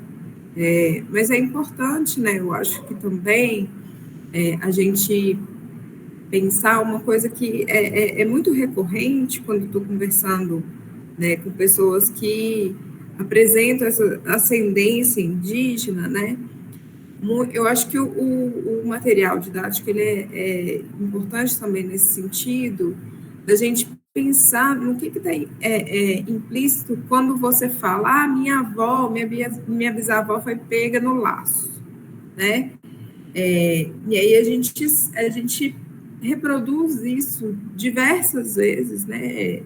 Mas é importante, né? Eu acho que também a gente pensar uma coisa que é muito recorrente quando estou conversando, né, com pessoas que apresentam essa ascendência indígena, né? Eu acho que o material didático ele é importante também nesse sentido, da gente pensar no que está implícito quando você fala, minha avó, minha bisavó foi pega no laço, né? E aí a gente reproduz isso diversas vezes, né?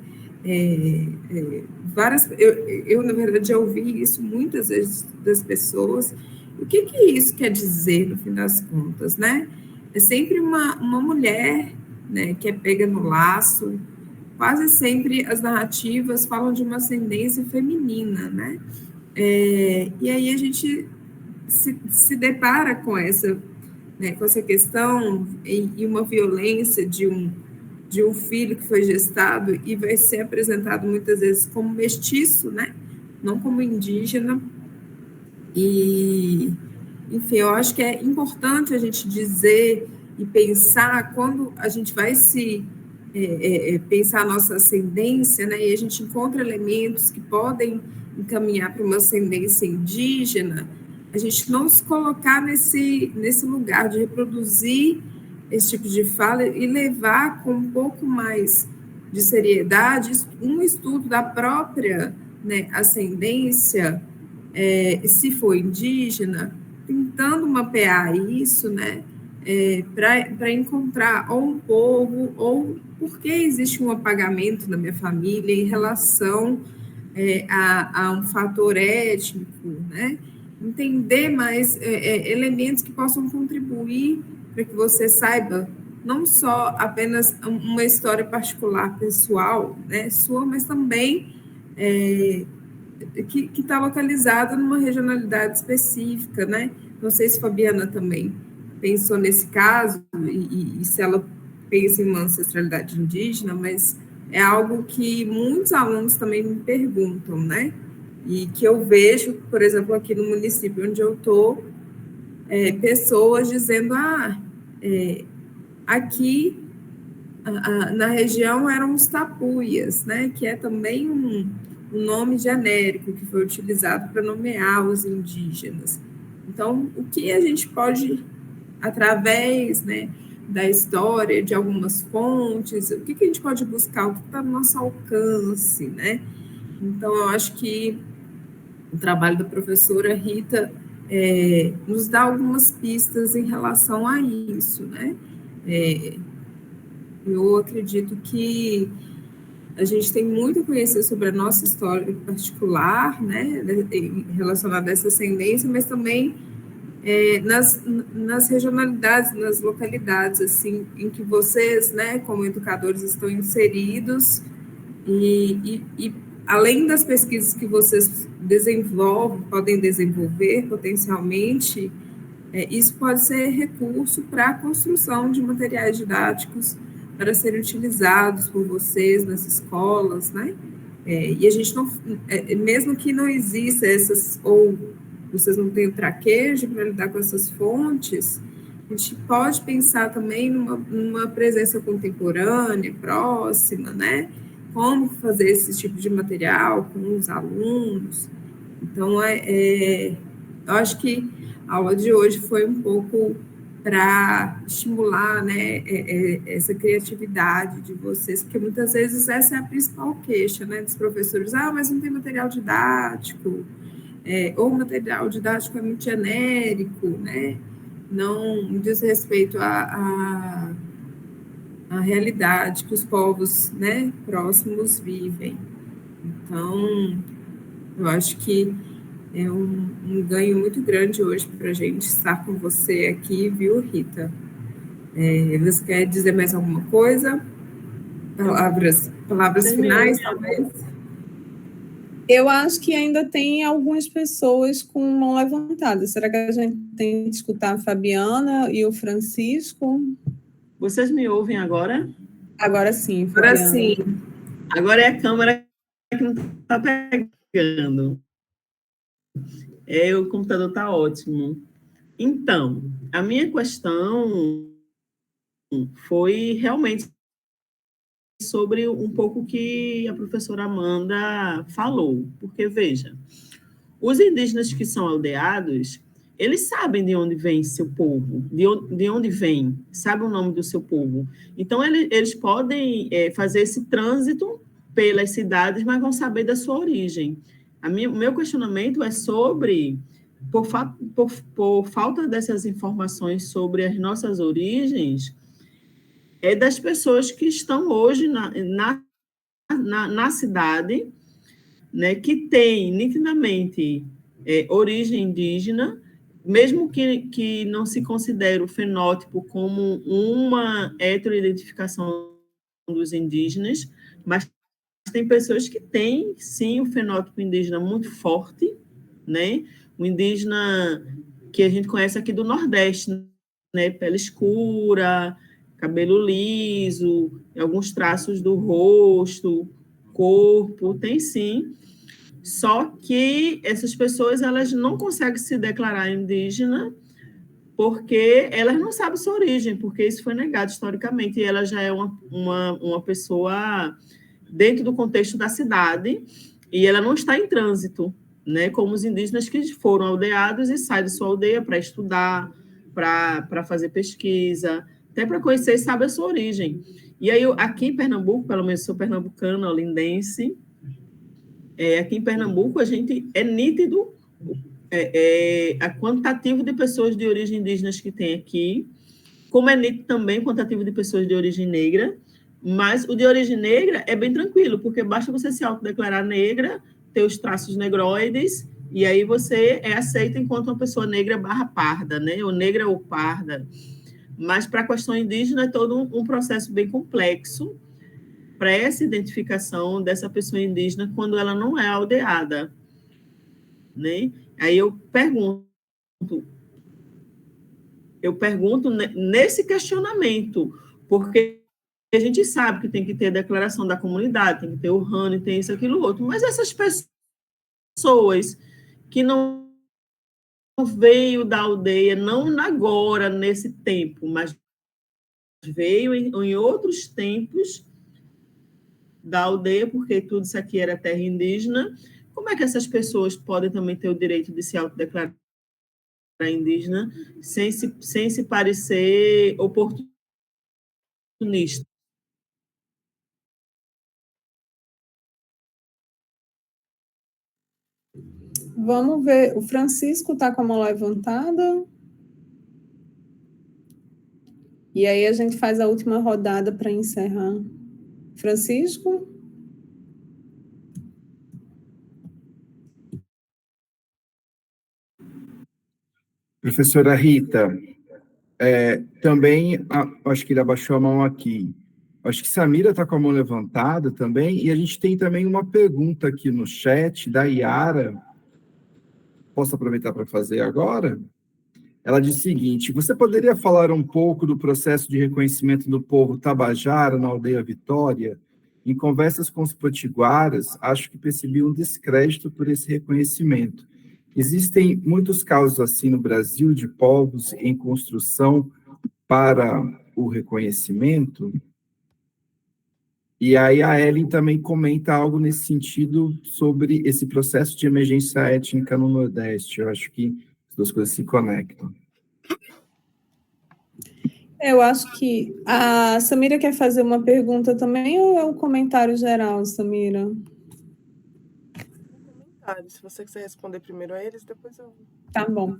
Eu, na verdade, já ouvi isso muitas vezes das pessoas. O que isso quer dizer, no fim das contas, né? É sempre uma mulher, né, que é pega no laço. Quase sempre as narrativas falam de uma ascendência feminina, né? E aí a gente se depara com essa questão e uma violência de de um filho que foi gestado e vai ser apresentado muitas vezes como mestiço, né? Não como indígena. E, enfim, eu acho que é importante a gente dizer e pensar quando a gente vai pensar a nossa ascendência, né? E a gente encontra elementos que podem encaminhar para uma ascendência indígena, a gente não se colocar nesse lugar de reproduzir esse tipo de fala e levar com um pouco mais de seriedade um estudo da própria, né, ascendência, se for indígena, tentando mapear isso, né, para encontrar ou um povo, ou por que existe um apagamento na minha família em relação a um fator étnico, né? Entender mais elementos que possam contribuir para que você saiba não só apenas uma história particular, pessoal, né, sua, mas também que está localizada numa regionalidade específica, né? Não sei se Fabiana também pensou nesse caso e se ela pensa em uma ancestralidade indígena, mas é algo que muitos alunos também me perguntam, né? E que eu vejo, por exemplo, aqui no município onde eu estou, pessoas dizendo, aqui na região eram os tapuias, né? Que é também um nome genérico que foi utilizado para nomear os indígenas. Então, o que a gente pode, através, né, da história, de algumas fontes, o que a gente pode buscar, o que está no nosso alcance, né? Então, eu acho que o trabalho da professora Rita nos dá algumas pistas em relação a isso, né? Eu acredito que a gente tem muito a conhecer sobre a nossa história particular, né, relacionada a essa ascendência, mas também nas regionalidades, nas localidades, assim, em que vocês, né, como educadores, estão inseridos, e além das pesquisas que vocês podem desenvolver potencialmente, isso pode ser recurso para a construção de materiais didáticos para serem utilizados por vocês nas escolas, né? E a gente não, mesmo que não exista essas, ou vocês não tenham traquejo para lidar com essas fontes, a gente pode pensar também numa presença contemporânea, próxima, né? Como fazer esse tipo de material com os alunos. Então, eu acho que a aula de hoje foi um pouco para estimular, né, essa criatividade de vocês, porque muitas vezes essa é a principal queixa, né, dos professores. Mas não tem material didático, ou o material didático é muito genérico, né, não diz respeito à realidade que os povos, né, próximos vivem. Então, eu acho que é um ganho muito grande hoje para a gente estar com você aqui, viu, Rita? Você quer dizer mais alguma coisa? Palavras finais, talvez? Eu acho que ainda tem algumas pessoas com mão levantada. Será que a gente tem que escutar a Fabiana e o Francisco? Vocês me ouvem agora? Agora sim, Fabiana. Agora sim. Agora é a câmera que não está pegando. O computador está ótimo. Então, a minha questão foi realmente sobre um pouco que a professora Amanda falou. Porque, veja, os indígenas que são aldeados, eles sabem de onde vem seu povo, de onde vem, sabem o nome do seu povo. Então, eles podem fazer esse trânsito pelas cidades, mas vão saber da sua origem. O meu questionamento é sobre, por falta dessas informações sobre as nossas origens, das pessoas que estão hoje na cidade, né, que tem nitidamente origem indígena, mesmo que não se considere o fenótipo como uma heteroidentificação dos indígenas, mas tem pessoas que têm, sim, o fenótipo indígena muito forte, né? O indígena que a gente conhece aqui do Nordeste, né? Pele escura, cabelo liso, alguns traços do rosto, corpo, tem sim. Só que essas pessoas elas não conseguem se declarar indígena porque elas não sabem sua origem, porque isso foi negado historicamente, e ela já é uma pessoa dentro do contexto da cidade, e ela não está em trânsito, né? Como os indígenas que foram aldeados e saem de sua aldeia para estudar, para fazer pesquisa, até para conhecer e saber a sua origem. E aí, aqui em Pernambuco, pelo menos sou pernambucana, olindense, aqui em Pernambuco a gente é nítido a quantitativo de pessoas de origem indígenas que tem aqui, como é nítido também o quantitativo de pessoas de origem negra, mas o de origem negra é bem tranquilo, porque basta você se autodeclarar negra, ter os traços negroides, e aí você é aceita enquanto uma pessoa negra / parda, né? Ou negra ou parda. Mas para a questão indígena é todo um processo bem complexo para essa identificação dessa pessoa indígena quando ela não é aldeada, né? Aí eu pergunto nesse questionamento, porque a gente sabe que tem que ter a declaração da comunidade, tem que ter o RANI, tem isso, aquilo, outro, mas essas pessoas que não veio da aldeia, não agora, nesse tempo, mas veio em outros tempos da aldeia, porque tudo isso aqui era terra indígena, como é que essas pessoas podem também ter o direito de se autodeclarar indígena sem se parecer oportunista? Vamos ver, o Francisco está com a mão levantada. E aí a gente faz a última rodada para encerrar. Francisco? Professora Rita, também, acho que ele abaixou a mão aqui. Acho que Samira está com a mão levantada também, e a gente tem também uma pergunta aqui no chat da Yara. Posso aproveitar para fazer agora? Ela diz o seguinte: você poderia falar um pouco do processo de reconhecimento do povo Tabajara na aldeia Vitória? Em conversas com os potiguaras, acho que percebi um descrédito por esse reconhecimento. Existem muitos casos assim no Brasil de povos em construção para o reconhecimento? E aí a Ellen também comenta algo nesse sentido sobre esse processo de emergência étnica no Nordeste. Eu acho que as duas coisas se conectam. Eu acho que a Samira quer fazer uma pergunta também, ou é um comentário geral, Samira? Comentário. Se você quiser responder primeiro a eles, depois eu... Tá bom.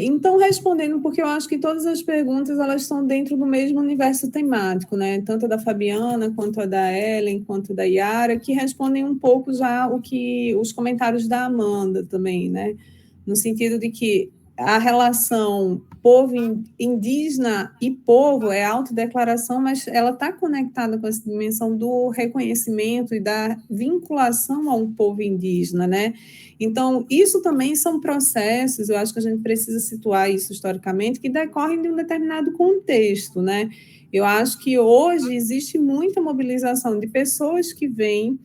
Então, respondendo, porque eu acho que todas as perguntas elas estão dentro do mesmo universo temático, né? Tanto a da Fabiana, quanto a da Ellen, quanto a da Yara, que respondem um pouco já os comentários da Amanda também, né? No sentido de que a relação povo indígena e povo é autodeclaração, mas ela está conectada com essa dimensão do reconhecimento e da vinculação a um povo indígena, né? Então, isso também são processos, eu acho que a gente precisa situar isso historicamente, que decorrem de um determinado contexto, né? Eu acho que hoje existe muita mobilização de pessoas que vêm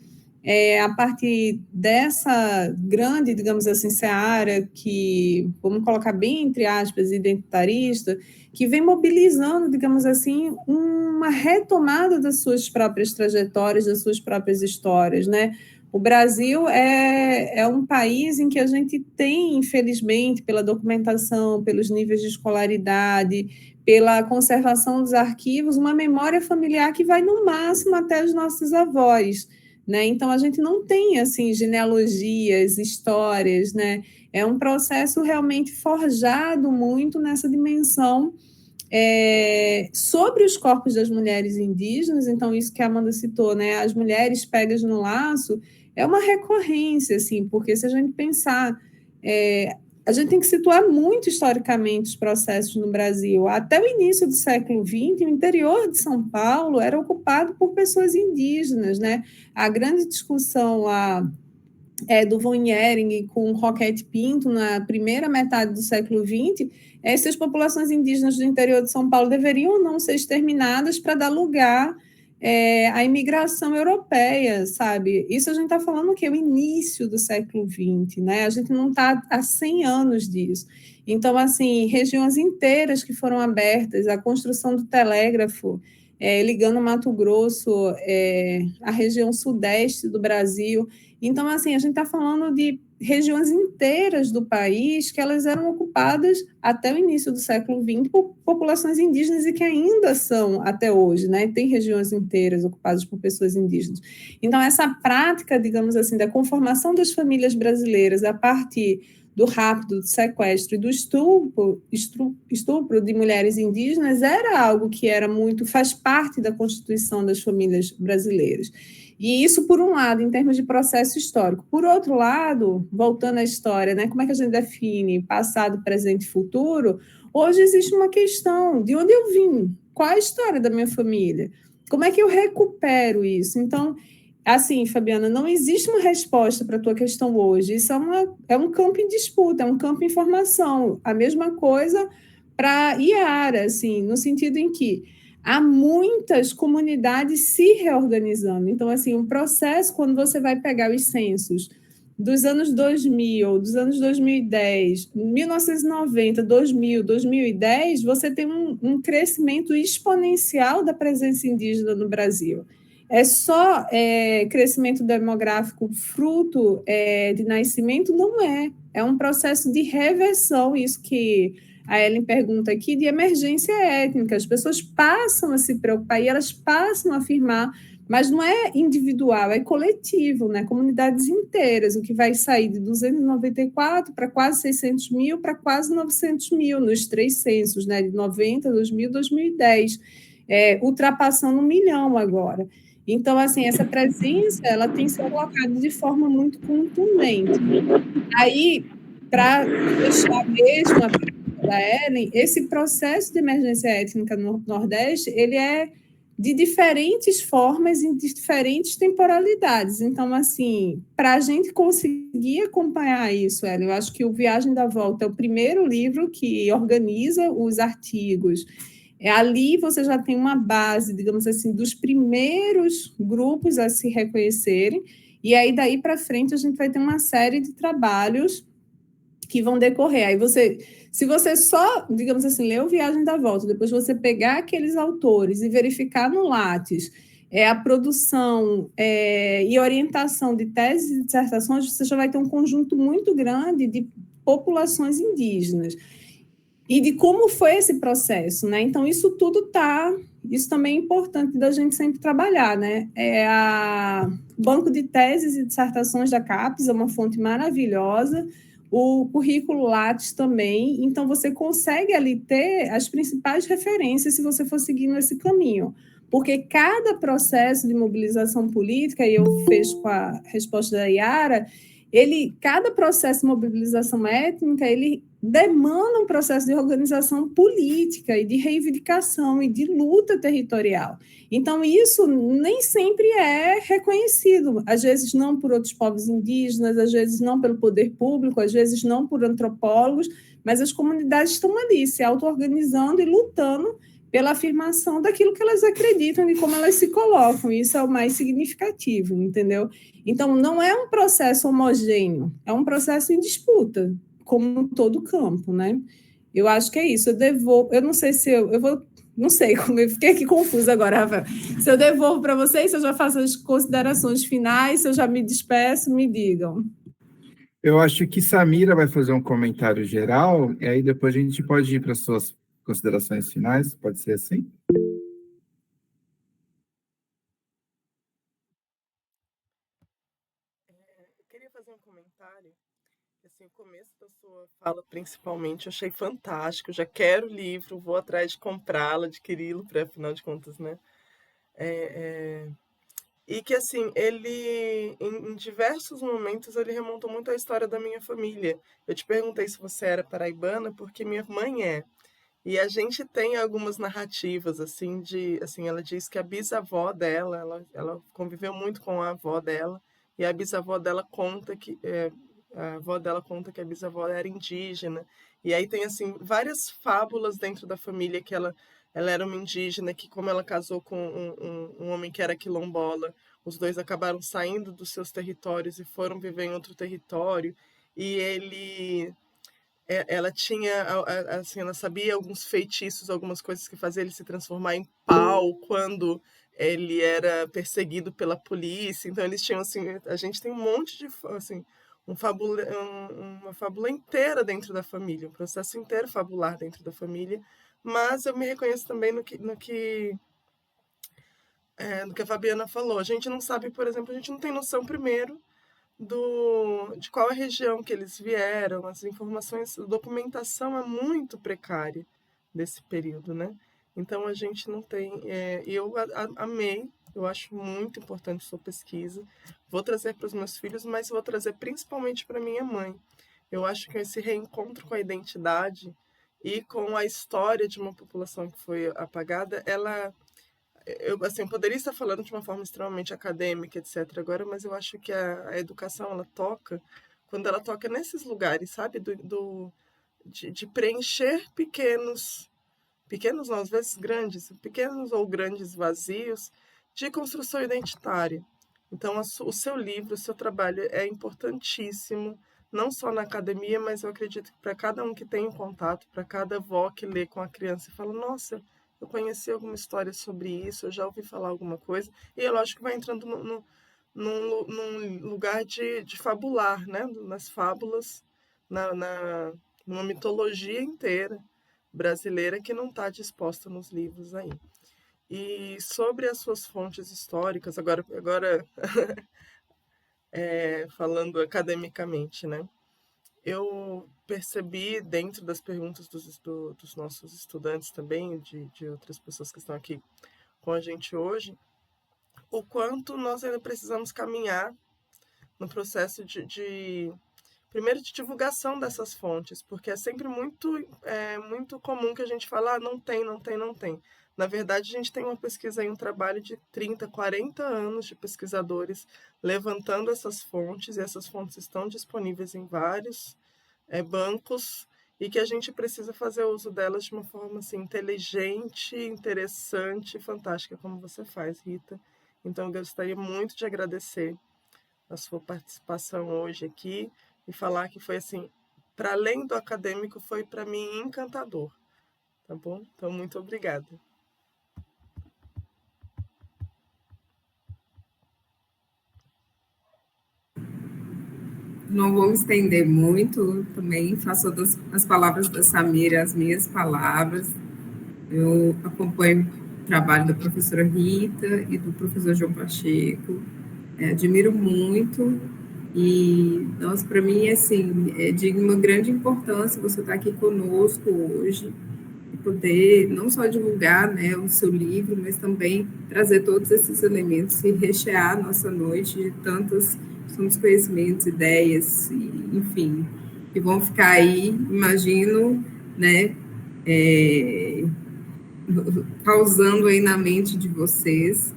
a partir dessa grande, digamos assim, seara que, vamos colocar bem entre aspas, identitarista, que vem mobilizando, digamos assim, uma retomada das suas próprias trajetórias, das suas próprias histórias, né? O Brasil é um país em que a gente tem, infelizmente, pela documentação, pelos níveis de escolaridade, pela conservação dos arquivos, uma memória familiar que vai, no máximo, até os nossos avós, né? Então, a gente não tem, assim, genealogias, histórias, né? É um processo realmente forjado muito nessa dimensão sobre os corpos das mulheres indígenas. Então, isso que a Amanda citou, né? As mulheres pegas no laço, é uma recorrência, assim, porque se a gente pensar, a gente tem que situar muito historicamente os processos no Brasil. Até o início do século XX, o interior de São Paulo era ocupado por pessoas indígenas, né? A grande discussão lá do von Ehring com Roquette Pinto na primeira metade do século XX, essas populações indígenas do interior de São Paulo deveriam ou não ser exterminadas para dar lugar à imigração europeia, sabe? Isso a gente está falando que é o início do século XX, né? A gente não está há 100 anos disso. Então, assim, regiões inteiras que foram abertas, a construção do telégrafo, ligando Mato Grosso à região sudeste do Brasil. Então, assim, a gente está falando de regiões inteiras do país que elas eram ocupadas até o início do século XX por populações indígenas e que ainda são até hoje, né? Tem regiões inteiras ocupadas por pessoas indígenas. Então, essa prática, digamos assim, da conformação das famílias brasileiras a partir do rapto, do sequestro e do estupro de mulheres indígenas era algo que faz parte da constituição das famílias brasileiras. E isso, por um lado, em termos de processo histórico. Por outro lado, voltando à história, né, como é que a gente define passado, presente e futuro? Hoje existe uma questão: de onde eu vim? Qual a história da minha família? Como é que eu recupero isso? Então, assim, Fabiana, não existe uma resposta para a tua questão hoje. Isso é um campo em disputa, é um campo em formação. A mesma coisa para Iara, assim, no sentido em que há muitas comunidades se reorganizando. Então, assim, um processo, quando você vai pegar os censos dos anos 2000, dos anos 2010, 1990, 2000, 2010, você tem um crescimento exponencial da presença indígena no Brasil. É só crescimento demográfico fruto de nascimento? Não é. É um processo de reversão, isso que a Ellen pergunta aqui, de emergência étnica. As pessoas passam a se preocupar e elas passam a afirmar, mas não é individual, é coletivo, né? Comunidades inteiras, o que vai sair de 294 para quase 600 mil, para quase 900 mil, nos 3 censos, né? De 90, 2000, 2010, ultrapassando 1 milhão agora. Então, assim, essa presença, ela tem se colocado de forma muito contundente. Aí, para fechar mesmo a pergunta da Ellen, esse processo de emergência étnica no Nordeste, ele é de diferentes formas, em diferentes temporalidades. Então, assim, para a gente conseguir acompanhar isso, Ellen, eu acho que o Viagem da Volta é o primeiro livro que organiza os artigos. Ali você já tem uma base, digamos assim, dos primeiros grupos a se reconhecerem, e aí daí para frente a gente vai ter uma série de trabalhos que vão decorrer. Aí se você só, digamos assim, ler o Viagem da Volta, depois você pegar aqueles autores e verificar no Lattes a produção e orientação de teses e dissertações, você já vai ter um conjunto muito grande de populações indígenas. E de como foi esse processo, né? Então, isso também é importante da gente sempre trabalhar, né? O Banco de Teses e Dissertações da CAPES é uma fonte maravilhosa, o currículo Lattes também, então você consegue ali ter as principais referências se você for seguindo esse caminho, porque cada processo de mobilização política, e eu fecho com a resposta da Iara, cada processo de mobilização étnica, ele demanda um processo de organização política e de reivindicação e de luta territorial. Então, isso nem sempre é reconhecido, às vezes não por outros povos indígenas, às vezes não pelo poder público, às vezes não por antropólogos, mas as comunidades estão ali se auto-organizando e lutando pela afirmação daquilo que elas acreditam e como elas se colocam. Isso é o mais significativo, entendeu? Então, não é um processo homogêneo, é um processo em disputa, como todo campo, né? Eu acho que é isso. Eu não sei se eu vou, não sei, como eu fiquei aqui confusa agora, Rafael. Se eu devolvo para vocês, se eu já faço as considerações finais, se eu já me despeço, me digam. Eu acho que Samira vai fazer um comentário geral, e aí depois a gente pode ir para as suas considerações finais, pode ser assim? Eu queria fazer um comentário. Assim, o começo da sua fala, principalmente, eu achei fantástico. Já quero o livro, vou atrás de comprá-lo, adquiri-lo, para afinal de contas, né? E que, assim, ele, em diversos momentos, ele remontou muito à história da minha família. Eu te perguntei se você era paraibana, porque minha mãe é. E a gente tem algumas narrativas, assim, ela diz que a bisavó dela, ela conviveu muito com a avó dela, e a bisavó dela conta que a avó dela conta que a bisavó era indígena. E aí tem assim várias fábulas dentro da família que ela era uma indígena, que como ela casou com um homem que era quilombola, os dois acabaram saindo dos seus territórios e foram viver em outro território. E ela tinha, assim, ela sabia alguns feitiços, algumas coisas que faziam ele se transformar em pau quando ele era perseguido pela polícia. Então eles tinham, assim, a gente tem um monte de, assim, uma fábula inteira dentro da família, um processo inteiro fabular dentro da família. Mas eu me reconheço também no que a Fabiana falou. A gente não sabe, por exemplo, a gente não tem noção primeiro de qual a região que eles vieram, as informações, a documentação é muito precária desse período, né? Então a gente não tem. Eu amei, eu acho muito importante sua pesquisa. Vou trazer para os meus filhos, mas vou trazer principalmente para minha mãe. Eu acho que esse reencontro com a identidade e com a história de uma população que foi apagada, eu assim, poderia estar falando de uma forma extremamente acadêmica, etc. agora, mas eu acho que a educação, ela toca, quando ela toca nesses lugares, sabe? De preencher pequenos não, às vezes grandes, pequenos ou grandes vazios de construção identitária. Então, o seu livro, o seu trabalho é importantíssimo, não só na academia, mas eu acredito que para cada um que tem um contato, para cada avó que lê com a criança e fala, nossa, eu conheci alguma história sobre isso, eu já ouvi falar alguma coisa, e é lógico que vai entrando num lugar de fabular, né? Nas fábulas, numa mitologia inteira brasileira que não está disposta nos livros aí. E sobre as suas fontes históricas, agora falando academicamente, né? Eu percebi dentro das perguntas dos nossos estudantes também, de outras pessoas que estão aqui com a gente hoje, o quanto nós ainda precisamos caminhar no processo primeiro de divulgação dessas fontes, porque é sempre muito comum que a gente fala, não tem. Na verdade, a gente tem uma pesquisa aí, um trabalho de 30, 40 anos de pesquisadores levantando essas fontes, e essas fontes estão disponíveis em vários bancos, e que a gente precisa fazer uso delas de uma forma assim, inteligente, interessante, fantástica, como você faz, Rita. Então, eu gostaria muito de agradecer a sua participação hoje aqui e falar que foi assim, para além do acadêmico, foi para mim encantador, tá bom? Então, muito obrigada. Não vou me estender muito, também faço as palavras da Samira as minhas palavras. Eu acompanho o trabalho da professora Rita e do professor João Pacheco, admiro muito, e, nossa, para mim, assim, é de uma grande importância você estar aqui conosco hoje, e poder não só divulgar, né, o seu livro, mas também trazer todos esses elementos e rechear a nossa noite de tantos conhecimentos, ideias, enfim, que vão ficar aí, imagino, né, causando aí na mente de vocês.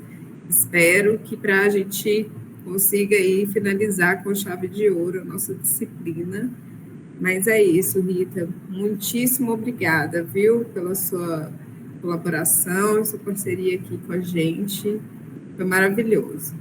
Espero que para a gente consiga aí finalizar com chave de ouro a nossa disciplina. Mas é isso, Rita. Muitíssimo obrigada, viu, pela sua colaboração, sua parceria aqui com a gente. Foi maravilhoso.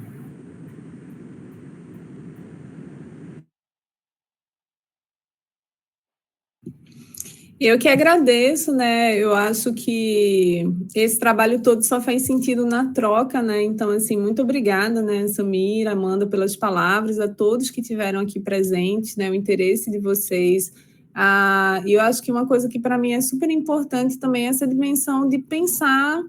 Eu que agradeço, né? Eu acho que esse trabalho todo só faz sentido na troca, né? Então, assim, muito obrigada, né, Samira, Amanda, pelas palavras, a todos que tiveram aqui presentes, né? O interesse de vocês. E eu acho que uma coisa que para mim é super importante também é essa dimensão de pensar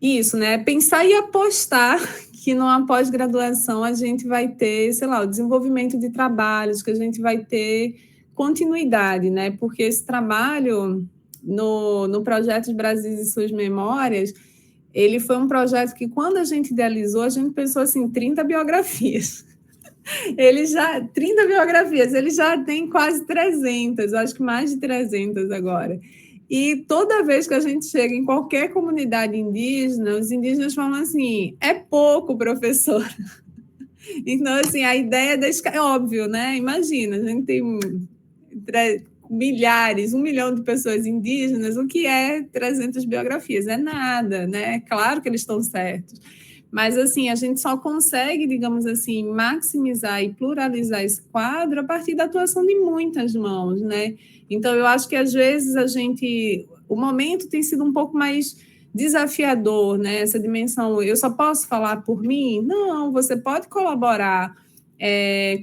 isso, né? Pensar e apostar que numa pós-graduação a gente vai ter, sei lá, o desenvolvimento de trabalhos, que a gente vai ter continuidade, né? Porque esse trabalho no projeto de Brasil e Suas Memórias, ele foi um projeto que, quando a gente idealizou, a gente pensou assim, 30 biografias. 30 biografias, ele já tem quase 300, acho que mais de 300 agora. E toda vez que a gente chega em qualquer comunidade indígena, os indígenas falam assim, é pouco, professor. Então, assim, a ideia é óbvio, né? Imagina, a gente tem milhares, 1 milhão de pessoas indígenas, o que é 300 biografias? É nada, né? Claro que eles estão certos. Mas, assim, a gente só consegue, digamos assim, maximizar e pluralizar esse quadro a partir da atuação de muitas mãos, né? Então, eu acho que, às vezes, o momento tem sido um pouco mais desafiador, né? Essa dimensão, eu só posso falar por mim? Não, você pode colaborar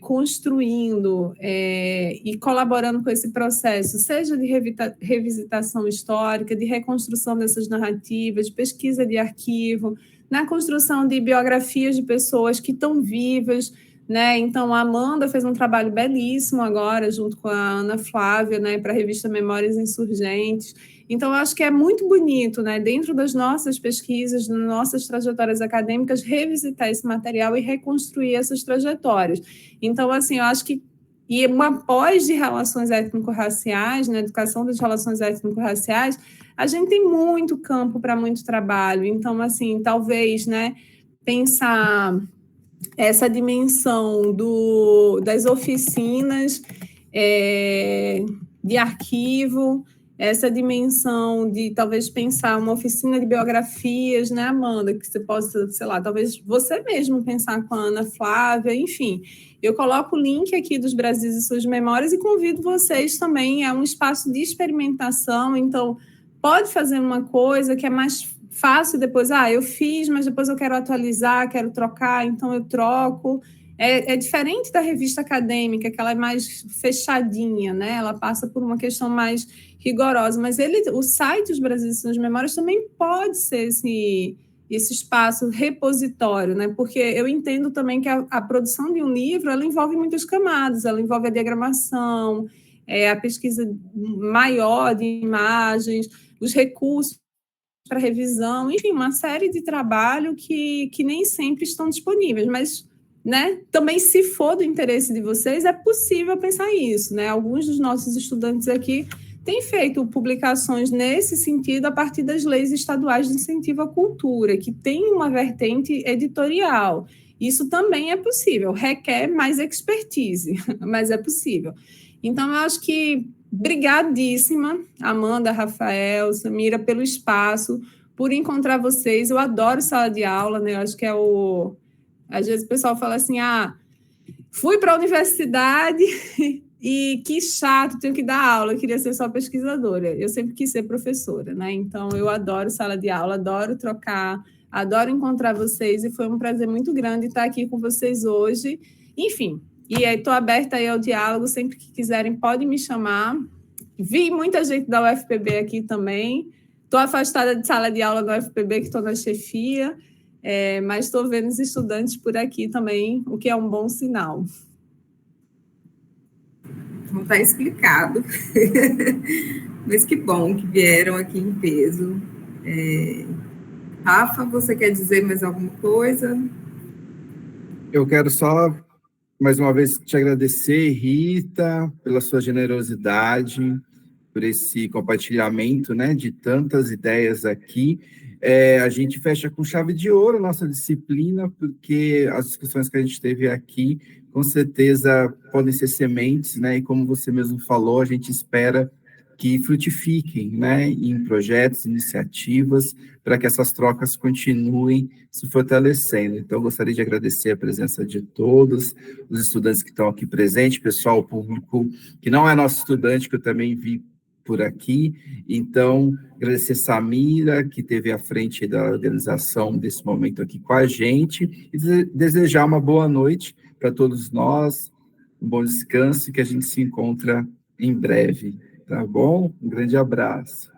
construindo e colaborando com esse processo, seja de revisitação histórica, de reconstrução dessas narrativas, de pesquisa de arquivo, na construção de biografias de pessoas que estão vivas, né? Então, a Amanda fez um trabalho belíssimo agora, junto com a Ana Flávia, né, para a revista Memórias Insurgentes. Então, eu acho que é muito bonito, né, dentro das nossas pesquisas, das nossas trajetórias acadêmicas, revisitar esse material e reconstruir essas trajetórias. Então, assim, eu acho que e uma pós de relações étnico-raciais, na educação das relações étnico-raciais, a gente tem muito campo para muito trabalho. Então, assim, talvez, né, pensar essa dimensão das oficinas de arquivo, essa dimensão de talvez pensar uma oficina de biografias, né, Amanda, que você possa, sei lá, talvez você mesmo pensar com a Ana Flávia, enfim. Eu coloco o link aqui dos Brasis e Suas Memórias e convido vocês também, é um espaço de experimentação, então pode fazer uma coisa que é mais fácil depois, eu fiz, mas depois eu quero atualizar, quero trocar, então eu troco. É diferente da revista acadêmica, que ela é mais fechadinha, né? Ela passa por uma questão mais rigorosa, mas o site dos Brasis e Suas Memórias também pode ser esse espaço repositório, né? Porque eu entendo também que a produção de um livro, ela envolve muitas camadas, ela envolve a diagramação, a pesquisa maior de imagens, os recursos para revisão, enfim, uma série de trabalho que nem sempre estão disponíveis, mas, né, também se for do interesse de vocês, é possível pensar isso, né? Alguns dos nossos estudantes aqui têm feito publicações nesse sentido a partir das leis estaduais de incentivo à cultura, que tem uma vertente editorial. Isso também é possível, requer mais expertise, mas é possível. Então, eu acho que brigadíssima, Amanda, Rafael, Samira, pelo espaço, por encontrar vocês. Eu adoro sala de aula, né? Eu acho que às vezes o pessoal fala assim, fui para a universidade e que chato, tenho que dar aula, eu queria ser só pesquisadora. Eu sempre quis ser professora, né? Então, eu adoro sala de aula, adoro trocar, adoro encontrar vocês e foi um prazer muito grande estar aqui com vocês hoje. Enfim, e estou aberta aí ao diálogo, sempre que quiserem podem me chamar. Vi muita gente da UFPB aqui também. Estou afastada de sala de aula da UFPB, que estou na chefia, mas estou vendo os estudantes por aqui também, o que é um bom sinal. Não está explicado. Mas que bom que vieram aqui em peso. Rafa, você quer dizer mais alguma coisa? Eu quero só, mais uma vez, te agradecer, Rita, pela sua generosidade, por esse compartilhamento, né, de tantas ideias aqui. A gente fecha com chave de ouro a nossa disciplina, porque as discussões que a gente teve aqui, com certeza, podem ser sementes, né, e como você mesmo falou, a gente espera que frutifiquem, né, em projetos, iniciativas, para que essas trocas continuem se fortalecendo. Então, gostaria de agradecer a presença de todos, os estudantes que estão aqui presentes, pessoal, o público que não é nosso estudante, que eu também vi por aqui. Então, agradecer Samira, que esteve à frente da organização desse momento aqui com a gente, e desejar uma boa noite para todos nós, um bom descanso e que a gente se encontra em breve. Tá bom? Um grande abraço.